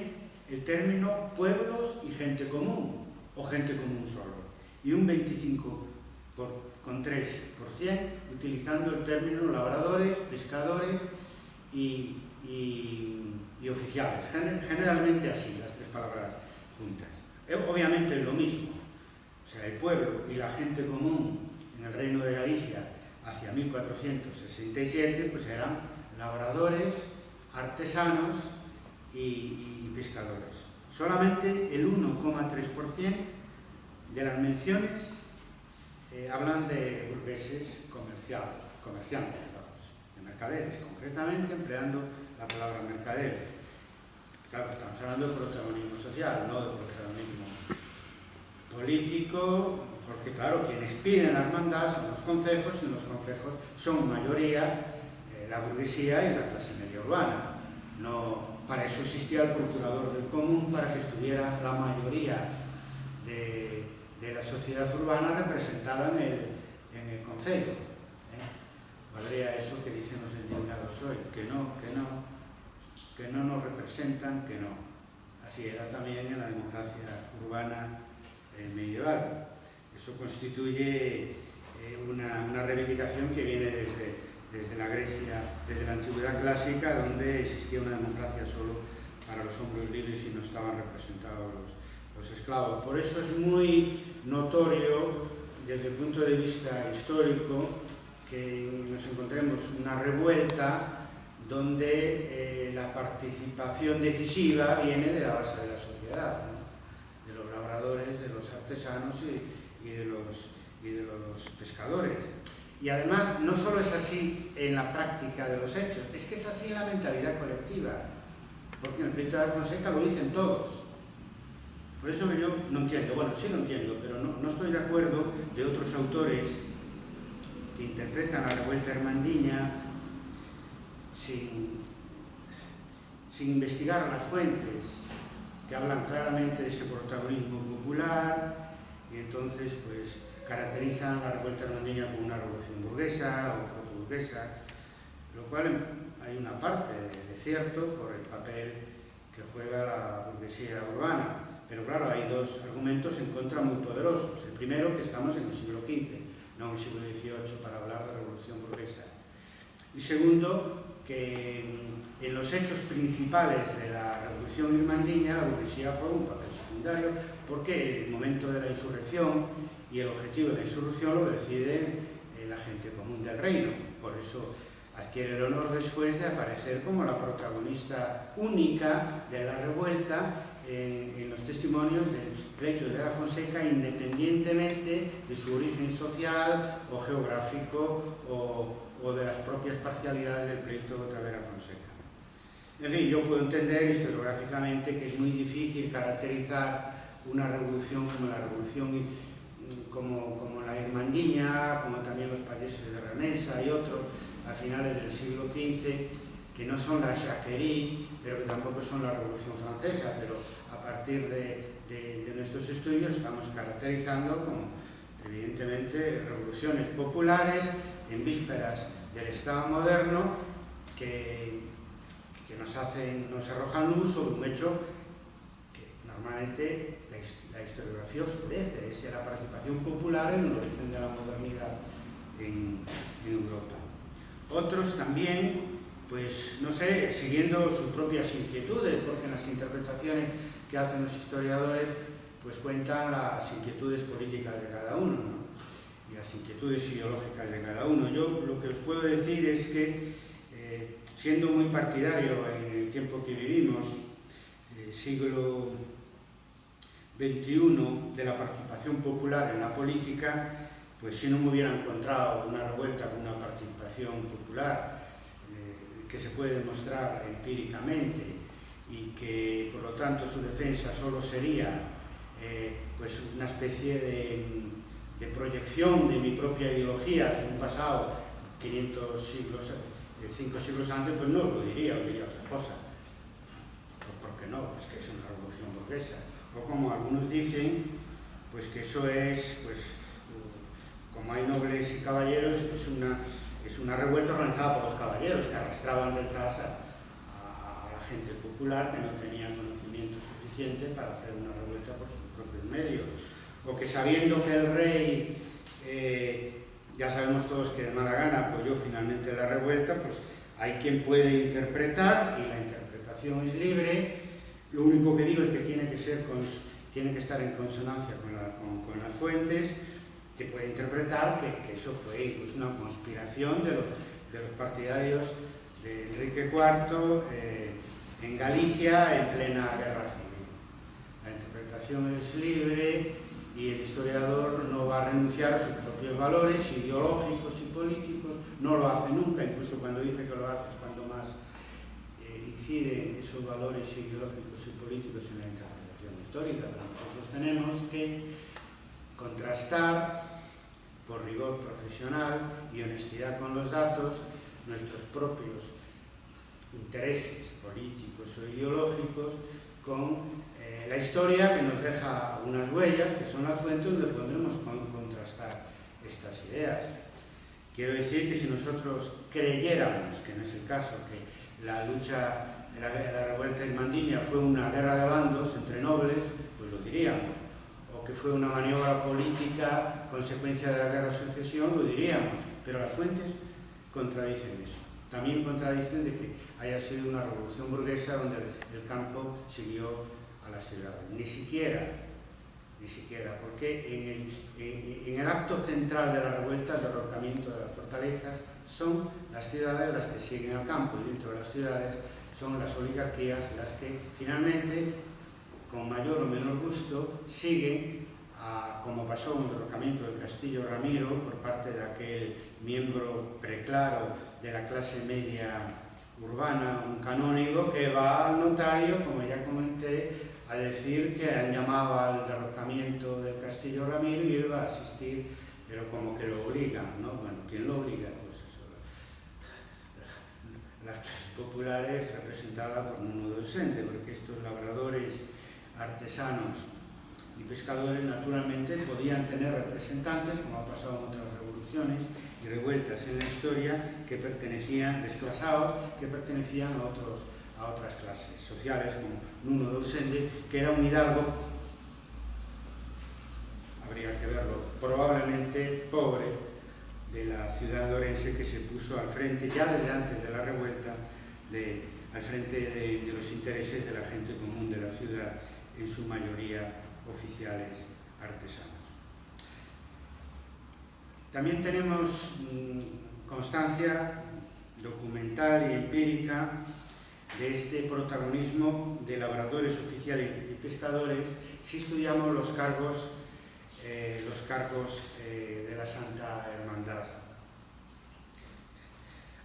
el término pueblos y gente común, o gente común solo, y un 25,3% utilizando el término labradores, pescadores y oficiales, generalmente así, las tres palabras juntas. Obviamente es lo mismo, o sea, el pueblo y la gente común en el Reino de Galicia hacia 1467 pues eran labradores, artesanos y pescadores. Solamente el 1,3% de las menciones hablan de burgueses comerciantes, de mercaderes, concretamente empleando la palabra mercader. claro, estamos hablando de protagonismo social, no de protagonismo político, porque claro, quienes piden la hermandad son los concejos, y los concejos son mayoría la burguesía y la clase media urbana. No, para eso existía el procurador del común, para que estuviera la mayoría de la sociedad urbana representada en el concello. Valdría eso que dicen los indignados hoy, que no nos representan, que no. Así era también en la democracia urbana medieval. Eso constituye una reivindicación que viene desde la Grecia, desde la antigüedad clásica, donde existía una democracia solo para los hombres libres y no estaban representados los esclavos. Por eso es muy notorio, desde el punto de vista histórico, que nos encontremos una revuelta donde la participación decisiva viene de la base de la sociedad, ¿no? De los labradores, de los artesanos y de los pescadores. Y además, no solo es así en la práctica de los hechos, es que es así en la mentalidad colectiva, porque en el pleito de Álvar Fonseca lo dicen todos. Por eso que yo no entiendo, bueno, sí lo entiendo, pero no estoy de acuerdo de otros autores que interpretan la revuelta hermandiña sin investigar las fuentes, que hablan claramente de ese protagonismo popular, y entonces pues caracterizan la revuelta hermandiña como una revolución burguesa o protoburguesa, lo cual hay una parte de cierto por el papel que juega la burguesía urbana, pero claro, hay dos argumentos en contra muy poderosos. El primero, que estamos en el siglo XV, no en el siglo XVIII, para hablar de revolución burguesa. Y segundo, que en los hechos principales de la revolución irmandiña, la burguesía juega un papel secundario, porque el momento de la insurrección y el objetivo de la insurrección lo decide la gente común del reino. Por eso adquiere el honor después de aparecer como la protagonista única de la revuelta en los testimonios del pleito de Álvar Fonseca, independientemente de su origen social o geográfico o de las propias parcialidades del pleito de Álvar Fonseca. En fin, yo puedo entender historiográficamente que es muy difícil caracterizar una revolución como la revolución como la irmandiña, como también los payeses de Remensa y otros a finales del siglo XV, que no son la Jacquerie, pero que tampoco son la Revolución Francesa, pero a partir de nuestros estudios estamos caracterizando como, evidentemente, revoluciones populares en vísperas del Estado moderno que nos arrojan luz sobre un hecho que normalmente la historiografía oscurece, es la participación popular en el origen de la modernidad en Europa. Otros también, pues no sé, siguiendo sus propias inquietudes, porque en las interpretaciones que hacen los historiadores, pues cuentan las inquietudes políticas de cada uno, ¿no? Y las inquietudes ideológicas de cada uno. Yo lo que os puedo decir es que, siendo muy partidario en el tiempo que vivimos, siglo XXI, de la participación popular en la política, pues si no me hubiera encontrado una revuelta con una participación popular que se puede demostrar empíricamente y que por lo tanto su defensa solo sería pues una especie de proyección de mi propia ideología hacia un pasado 5 siglos antes, pues no lo diría, o diría otra cosa. ¿Por qué no? Pues que es una revolución burguesa. O como algunos dicen, pues que eso es, pues como hay nobles y caballeros, es una revuelta organizada por los caballeros que arrastraban detrás a la gente popular que no tenía conocimiento suficiente para hacer una revuelta por sus propios medios. O que sabiendo que el rey, ya sabemos todos que de mala gana apoyó finalmente la revuelta, pues hay quien puede interpretar, y la interpretación es libre. Lo único que digo es que tiene que estar en consonancia con las fuentes, que puede interpretar que eso fue incluso una conspiración de los partidarios de Enrique IV en Galicia en plena guerra civil. La interpretación es libre y el historiador no va a renunciar a sus propios valores ideológicos y políticos, no lo hace nunca, incluso cuando dice que lo hace es cuando más inciden esos valores ideológicos y políticos en la interpretación histórica, pero nosotros tenemos que contrastar por rigor profesional y honestidad con los datos nuestros propios intereses políticos o ideológicos con la historia, que nos deja unas huellas que son la fuente donde podremos contrastar estas ideas. Quiero decir que si nosotros creyéramos, que no es el caso, que la lucha, la revuelta en Mandiña fue una guerra de bandos entre nobles, pues lo diríamos. O que fue una maniobra política consecuencia de la guerra de sucesión, lo diríamos. Pero las fuentes contradicen eso. También contradicen de que haya sido una revolución burguesa donde el campo siguió a las ciudades. Ni siquiera, porque en el acto central de la revuelta, el derrocamiento de las fortalezas, son las ciudades las que siguen al campo, y dentro de las ciudades son las oligarquías las que finalmente, con mayor o menor gusto, siguen, como pasó en el derrocamiento del Castillo Ramiro por parte de aquel miembro preclaro de la clase media urbana, un canónigo que va al notario, como ya comenté, a decir que han llamado al derrocamiento del Castillo Ramiro y él va a asistir, pero como que lo obligan, ¿no? Bueno, ¿quién lo obliga? Pues eso, las clases populares representadas por Nuno Docente, porque estos labradores, artesanos y pescadores naturalmente podían tener representantes, como ha pasado en otras revoluciones y revueltas en la historia, que pertenecían, desclasados, que pertenecían a otras clases sociales, como Nuno Docente, que era un hidalgo, habría que verlo, probablemente pobre, de la ciudad de Orense, que se puso al frente, ya desde antes de la revuelta, al frente de los intereses de la gente común de la ciudad, en su mayoría oficiales artesanos. También tenemos constancia documental y empírica de este protagonismo de labradores oficiales y pescadores si estudiamos los cargos de la Santa Hermandad.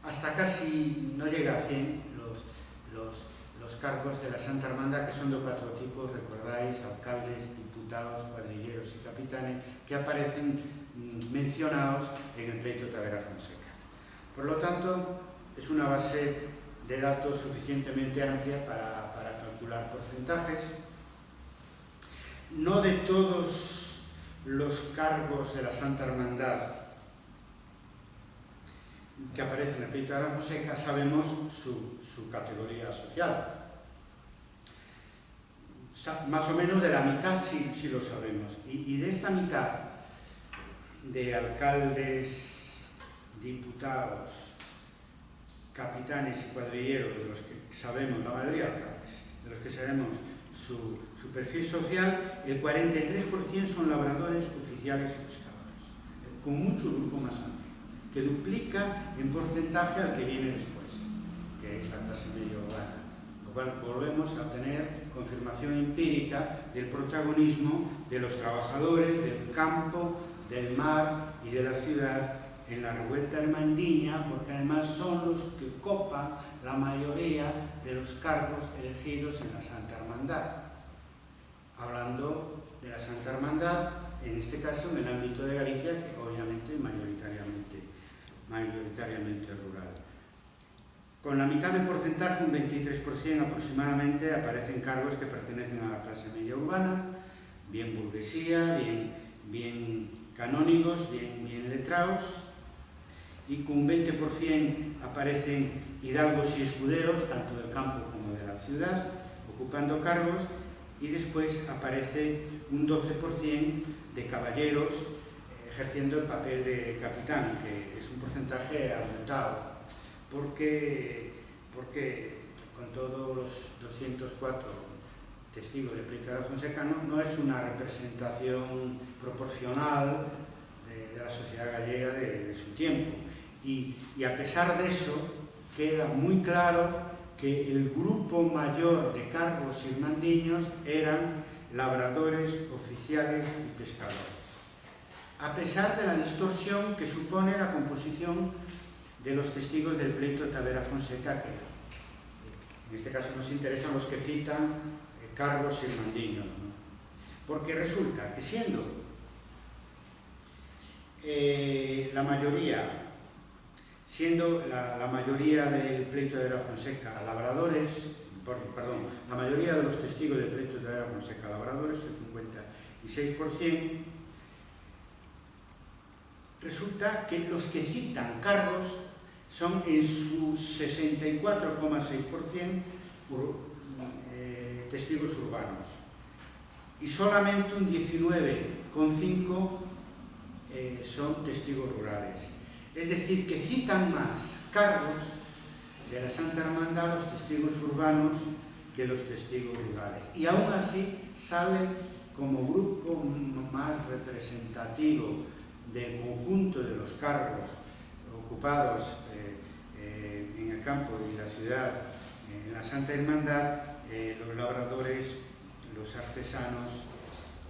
Hasta casi no llega a 100 los cargos de la Santa Hermandad, que son de 4 tipos, recordáis, alcaldes, diputados, cuadrilleros y capitanes, que aparecen mencionados en el pleito Tavera Fonseca. Por lo tanto, es una base de datos suficientemente amplia para calcular porcentajes. No de todos los cargos de la Santa Hermandad que aparecen en el pleito Tavera Fonseca sabemos su categoría social. Más o menos de la mitad sí lo sabemos. Y de esta mitad de alcaldes, diputados, capitanes y cuadrilleros, de los que sabemos, la mayoría de alcaldes, de los que sabemos su perfil social, el 43% son labradores, oficiales y pescadores, con mucho grupo más amplio, que duplica en porcentaje al que viene después, que es la clase media urbana. Lo cual volvemos a tener confirmación empírica del protagonismo de los trabajadores del campo, del mar y de la ciudad en la revuelta hermandiña, porque además son los que copan la mayoría de los cargos elegidos en la Santa Hermandad. Hablando de la Santa Hermandad, en este caso en el ámbito de Galicia, que obviamente es mayoritariamente rural. Con la mitad del porcentaje, un 23% aproximadamente, aparecen cargos que pertenecen a la clase media urbana, bien burguesía, bien canónigos, bien letrados, y con un 20% aparecen hidalgos y escuderos, tanto del campo como de la ciudad, ocupando cargos, y después aparece un 12% de caballeros ejerciendo el papel de capitán, que es un porcentaje aumentado, porque con todos los 204 testigos de pleito Tavera Fonseca no es una representación proporcional de la sociedad gallega de su tiempo. Y a pesar de eso, queda muy claro que el grupo mayor de cargos irmandiños eran labradores, oficiales y pescadores. A pesar de la distorsión que supone la composición de los testigos del pleito Tavera Fonseca, que En este caso nos interesan los que citan cargos irmandiños, ¿no? Porque resulta que siendo la mayoría del pleito de Vera Fonseca labradores, perdón, la mayoría de los testigos del pleito de Vera Fonseca labradores, el 56%, resulta que los que citan cargos son en su 64,6% testigos urbanos y solamente un 19,5% son testigos rurales. Es decir, que citan más cargos de la Santa Hermandad los testigos urbanos que los testigos rurales. Y aún así sale como grupo más representativo del conjunto de los cargos ocupados en el campo y la ciudad, en la Santa Hermandad, los labradores, los artesanos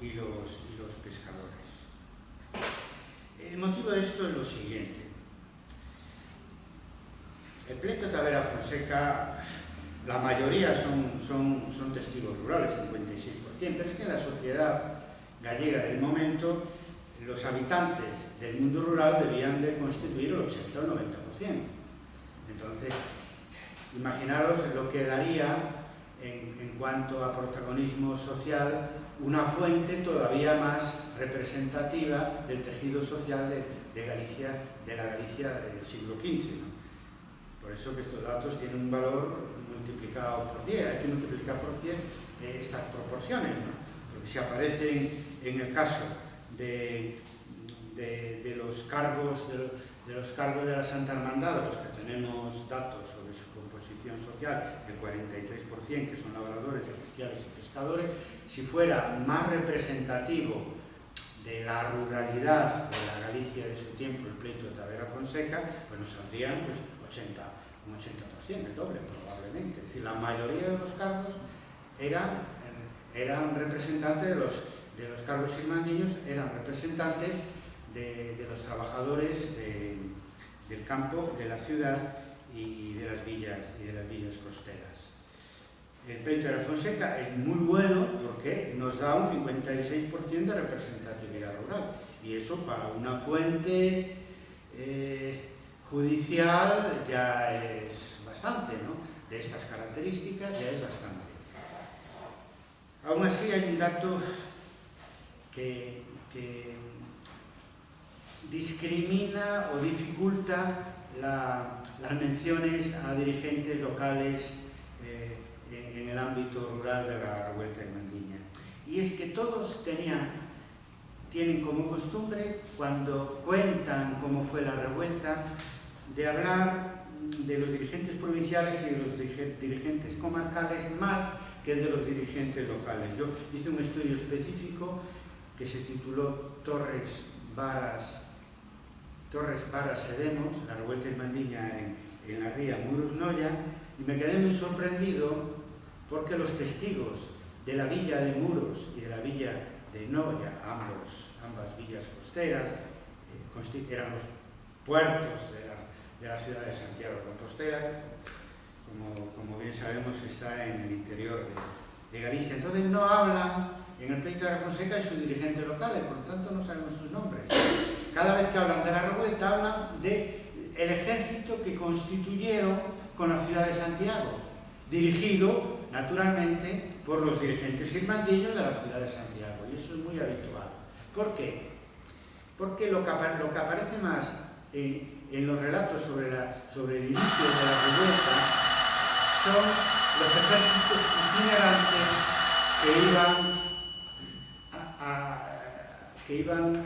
y los pescadores. El motivo de esto es lo siguiente. El pleito de Vera Fonseca, la mayoría son testigos rurales, 56%, pero es que en la sociedad gallega del momento los habitantes del mundo rural debían de constituir el 80 o el 90%. Entonces, imaginaros lo que daría en cuanto a protagonismo social una fuente todavía más representativa del tejido social de Galicia, de la Galicia del siglo XV, ¿no? Por eso que estos datos tienen un valor multiplicado por 10, hay que multiplicar por 100 estas proporciones, ¿no? Porque si aparecen en el caso de los cargos de la Santa Hermandad, los que tenemos datos sobre su composición social, el 43% que son labradores, oficiales y pescadores, si fuera más representativo de la ruralidad de la Galicia de su tiempo, el pleito de Vera Fonseca, pues nos saldrían pues, un 80%, el doble probablemente. Es decir, la mayoría de los cargos eran representantes de los cargos irmandiños, eran representantes de los trabajadores del campo, de la ciudad y de las villas costeras. El pleito de la Fonseca es muy bueno porque nos da un 56% de representatividad rural y eso para una fuente judicial ya es bastante, ¿no? De estas características ya es bastante. Aún así hay un dato que discrimina o dificulta las menciones a dirigentes locales en el ámbito rural de la revuelta irmandiña. Y es que todos tienen como costumbre, cuando cuentan cómo fue la revuelta, de hablar de los dirigentes provinciales y de los dirigentes comarcales más que de los dirigentes locales. Yo hice un estudio específico que se tituló Torres, Varas e Demos, la revuelta irmandiña en la ría Muros-Noia, y me quedé muy sorprendido porque los testigos de la villa de Muros y de la villa de Noia, ambas villas costeras, eran los puertos de la ciudad de Santiago de Compostela, como bien sabemos está en el interior de Galicia. Entonces no hablan en el pleito de la Fonseca de sus dirigentes locales, por lo tanto no sabemos sus nombres. Cada vez que hablan de la revuelta hablan del ejército que constituyeron con la ciudad de Santiago, dirigido naturalmente por los dirigentes irmandiños de la ciudad de Santiago, y eso es muy habitual. ¿Por qué? Porque lo que aparece más en los relatos sobre el inicio de la revuelta son los ejércitos itinerantes que iban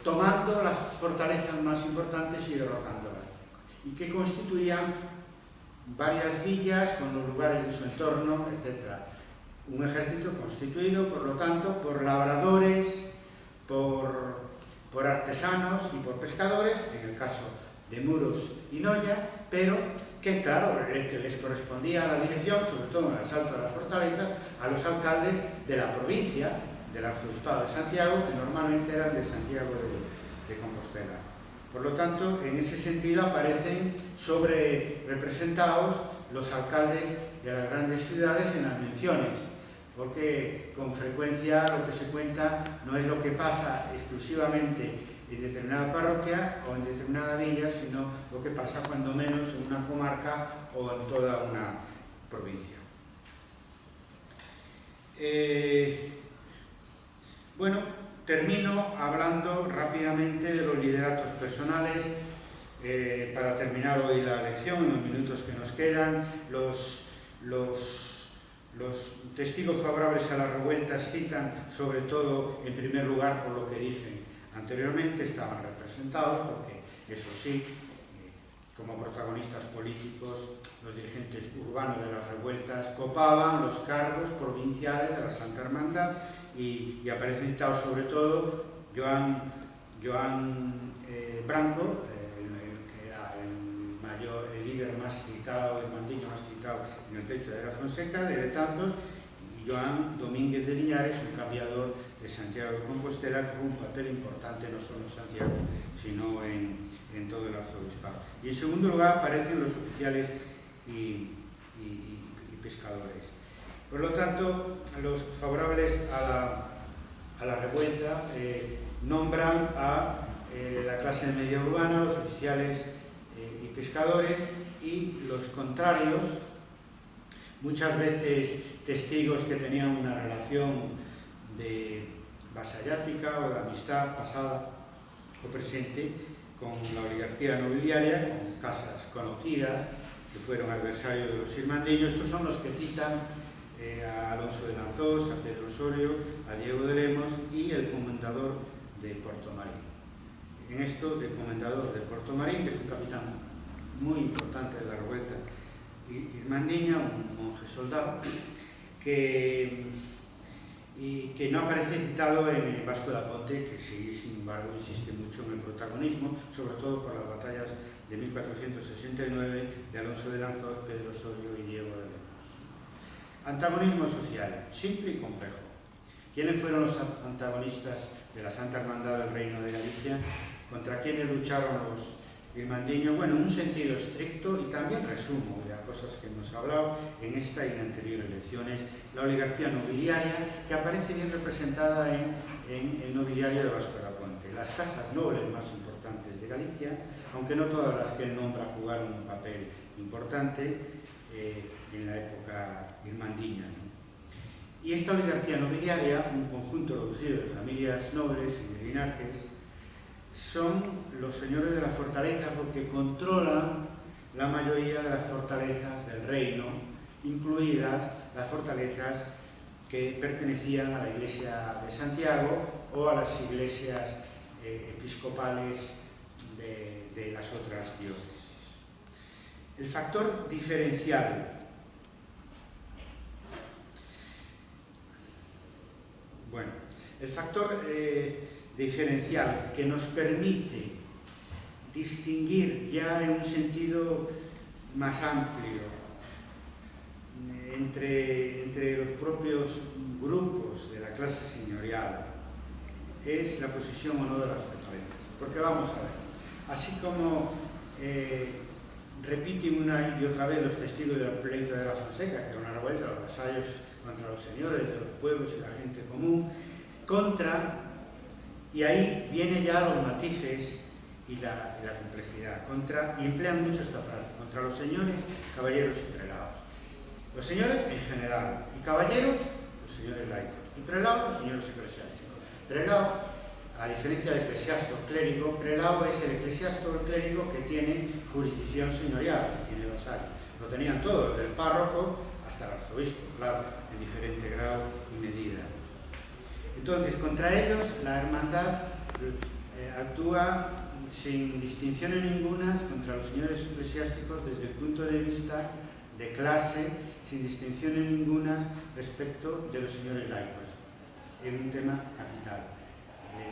tomando las fortalezas más importantes y derrotándolas, y que constituían varias villas con los lugares de su entorno, etc. Un ejército constituido, por lo tanto, por labradores, por artesanos y por pescadores, en el caso de Muros y Noia, pero que, claro, que les correspondía a la dirección, sobre todo en el asalto de las fortalezas, a los alcaldes de la provincia, del arzobispado de Santiago, que normalmente eran de Santiago de Compostela. Por lo tanto, en ese sentido aparecen sobre representados los alcaldes de las grandes ciudades en las menciones, porque con frecuencia lo que se cuenta no es lo que pasa exclusivamente en determinada parroquia o en determinada villa, sino lo que pasa cuando menos en una comarca o en toda una provincia. Bueno, termino hablando rápidamente de los lideratos personales. Para terminar hoy la lección, en los minutos que nos quedan, los testigos favorables a las revueltas citan, sobre todo, en primer lugar, por lo que dije anteriormente, estaban representados, porque eso sí, como protagonistas políticos, los dirigentes urbanos de las revueltas copaban los cargos provinciales de la Santa Hermandad y aparece citado sobre todo Joan Branco, que era el líder más citado, el mandiño más citado en el pleito de la Fonseca, de Betanzos, y Joan Domínguez de Liñares, un cambiador de Santiago de Compostela, que jugó un papel importante no solo en Santiago, sino en todo el arzobispado. Y en segundo lugar aparecen los oficiales y pescadores. Por lo tanto, los favorables a la revuelta nombran a la clase media urbana, los oficiales y pescadores, y los contrarios, muchas veces testigos que tenían una relación de vasallática o de amistad pasada o presente con la oligarquía nobiliaria, con casas conocidas que fueron adversarios de los irmandiños. Estos son los que citan a Alonso de Lanzós, a Pedro Osorio, a Diego de Lemos y el comendador de Portomarín. En esto, de comendador de Portomarín, que es un capitán muy importante de la revuelta irmandiña, un monje soldado, que no aparece citado en Vasco da Ponte, que sí, sin embargo, insiste mucho en el protagonismo, sobre todo por las batallas de 1469 de Alonso de Lanzós, Pedro Osorio y Diego de Lemos. Antagonismo social, simple y complejo. ¿Quiénes fueron los antagonistas de la Santa Hermandad del Reino de Galicia? ¿Contra quiénes lucharon los irmandiños? Bueno, en un sentido estricto, y también resumo ya cosas que hemos hablado en esta y en anteriores lecciones, la oligarquía nobiliaria, que aparece bien representada en el nobiliario de Vasco da Ponte. Las casas nobles más importantes de Galicia, aunque no todas las que él nombra jugaron un papel importante en la época irmandiña, ¿no? Y esta oligarquía nobiliaria, un conjunto reducido de familias nobles y de linajes, son los señores de la fortaleza porque controlan la mayoría de las fortalezas del reino, incluidas las fortalezas que pertenecían a la Iglesia de Santiago o a las iglesias episcopales de las otras diócesis. El factor diferencial. Bueno, el factor diferencial que nos permite distinguir ya en un sentido más amplio entre los propios grupos de la clase señorial es la posición o no de las fortalezas. Porque vamos a ver, así como repiten una y otra vez los testigos del pleito de la Fonseca, que era una revuelta de los vasallos contra los señores, de los pueblos y la gente común, y ahí vienen ya los matices y la complejidad, y emplean mucho esta frase, contra los señores, caballeros y prelados. Los señores en general, y caballeros, los señores laicos, y prelados, los señores eclesiásticos. Prelado, a diferencia de eclesiástico clérigo, prelado es el eclesiástico clérigo que tiene jurisdicción señorial, que tiene vasallo. Lo tenían todos, desde el párroco hasta el arzobispo, claro, en diferente grado y medida. Entonces, contra ellos, la hermandad actúa sin distinciones ninguna contra los señores eclesiásticos desde el punto de vista de clase, sin distinciones ninguna respecto de los señores laicos, en un tema capital.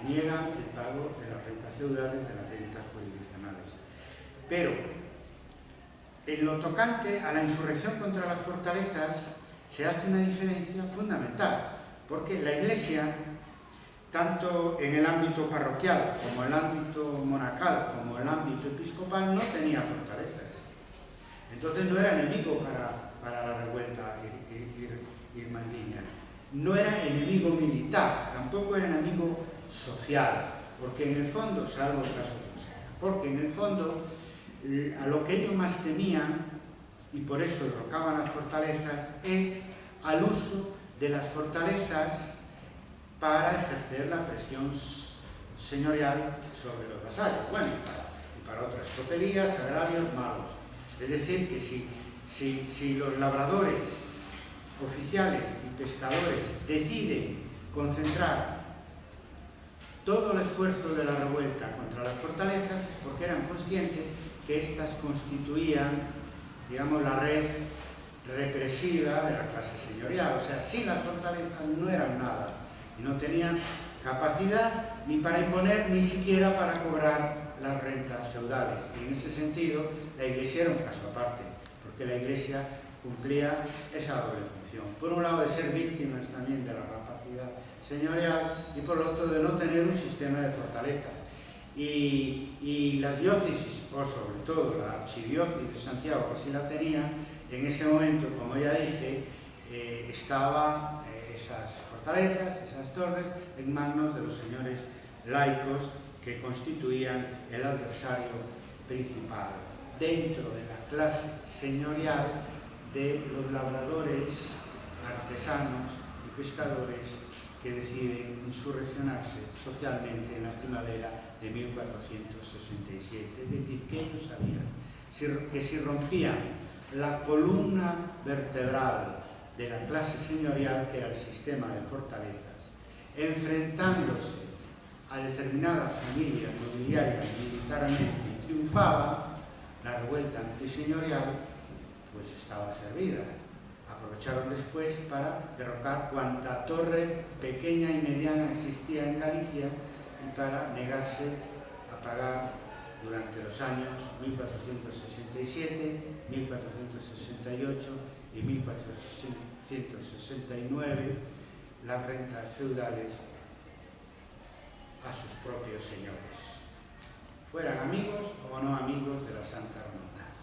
Niegan el pago de las rentas feudales, de las rentas jurisdiccionales. Pero, en lo tocante a la insurrección contra las fortalezas, se hace una diferencia fundamental, porque la Iglesia, tanto en el ámbito parroquial, como en el ámbito monacal, como en el ámbito episcopal, no tenía fortalezas. Entonces no era enemigo para la revuelta irmandiña. No era enemigo militar, tampoco era enemigo social, porque en el fondo, salvo el caso de Fonseca, porque en el fondo a lo que ellos más temían, y por eso derrocaban las fortalezas, es al uso de las fortalezas para ejercer la presión señorial sobre los vasallos. Bueno, y para otras tropelías, agravios, malos. Es decir, que si los labradores, oficiales y pescadores deciden concentrar todo el esfuerzo de la revuelta contra las fortalezas, es porque eran conscientes que éstas constituían, digamos, la red represiva de la clase señorial. O sea, sin las fortalezas no eran nada y no tenían capacidad ni para imponer ni siquiera para cobrar las rentas feudales. Y en ese sentido la Iglesia era un caso aparte, porque la Iglesia cumplía esa doble función. Por un lado, de ser víctimas también de la rapacidad señorial y por otro, de no tener un sistema de fortalezas. Y las diócesis, o sobre todo la archidiócesis de Santiago, que sí la tenía, en ese momento, como ya dije, estaban esas fortalezas, esas torres, en manos de los señores laicos que constituían el adversario principal dentro de la clase señorial de los labradores, artesanos y pescadores que deciden insurreccionarse socialmente en la primavera de 1467. Es decir, que ellos sabían que si rompían la columna vertebral de la clase señorial, que era el sistema de fortalezas, enfrentándose a determinadas familias nobiliarias militarmente, y triunfaba, la revuelta antiseñorial pues estaba servida. Aprovecharon después para derrocar cuanta torre pequeña y mediana existía en Galicia y para negarse a pagar durante los años 1467, 1468 y 1469 las rentas feudales a sus propios señores, fueran amigos o no amigos de la Santa Hermandad.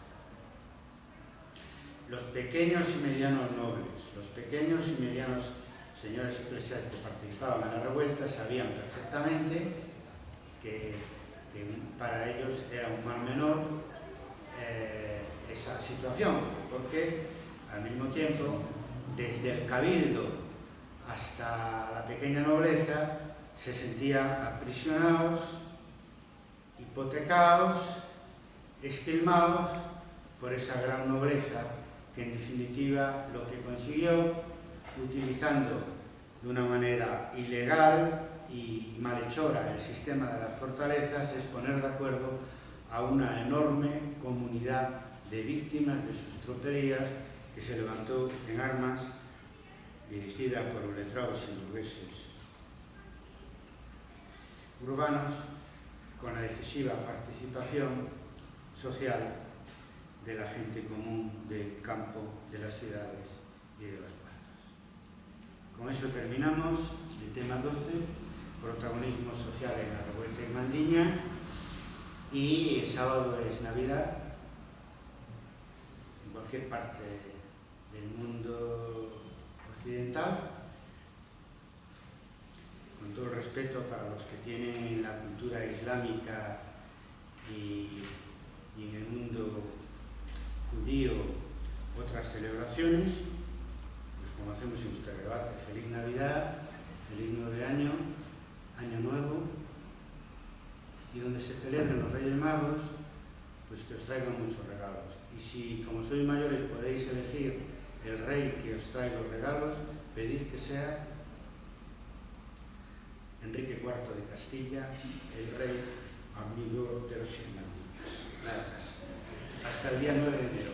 Los pequeños y medianos nobles, los pequeños y medianos señores eclesiásticos que participaban en la revuelta sabían perfectamente que para ellos era un mal menor esa situación, porque al mismo tiempo, desde el cabildo hasta la pequeña nobleza, se sentían aprisionados, hipotecados, esquilmados por esa gran nobleza que en definitiva lo que consiguió, utilizando de una manera ilegal y malhechora el sistema de las fortalezas, es poner de acuerdo a una enorme comunidad de víctimas de sus tropelías que se levantó en armas, dirigida por los letrados y burgueses urbanos, con la decisiva participación social de la gente común del campo, de las ciudades y de los puertos. Con eso terminamos el tema 12, protagonismo social en la revuelta irmandiña, y el sábado es Navidad. En cualquier parte del mundo occidental, con todo el respeto para los que tienen la cultura islámica y en el mundo judío otras celebraciones, pues como hacemos en este debate, feliz Navidad, feliz Nuevo Año, Año Nuevo, y donde se celebren los Reyes Magos, pues que os traigan muchos regalos. Y si, como sois mayores, podéis elegir el rey que os trae los regalos, pedid que sea Enrique IV de Castilla, el rey amigo de los irmandiños. Nada más. Hasta el día 9 de enero.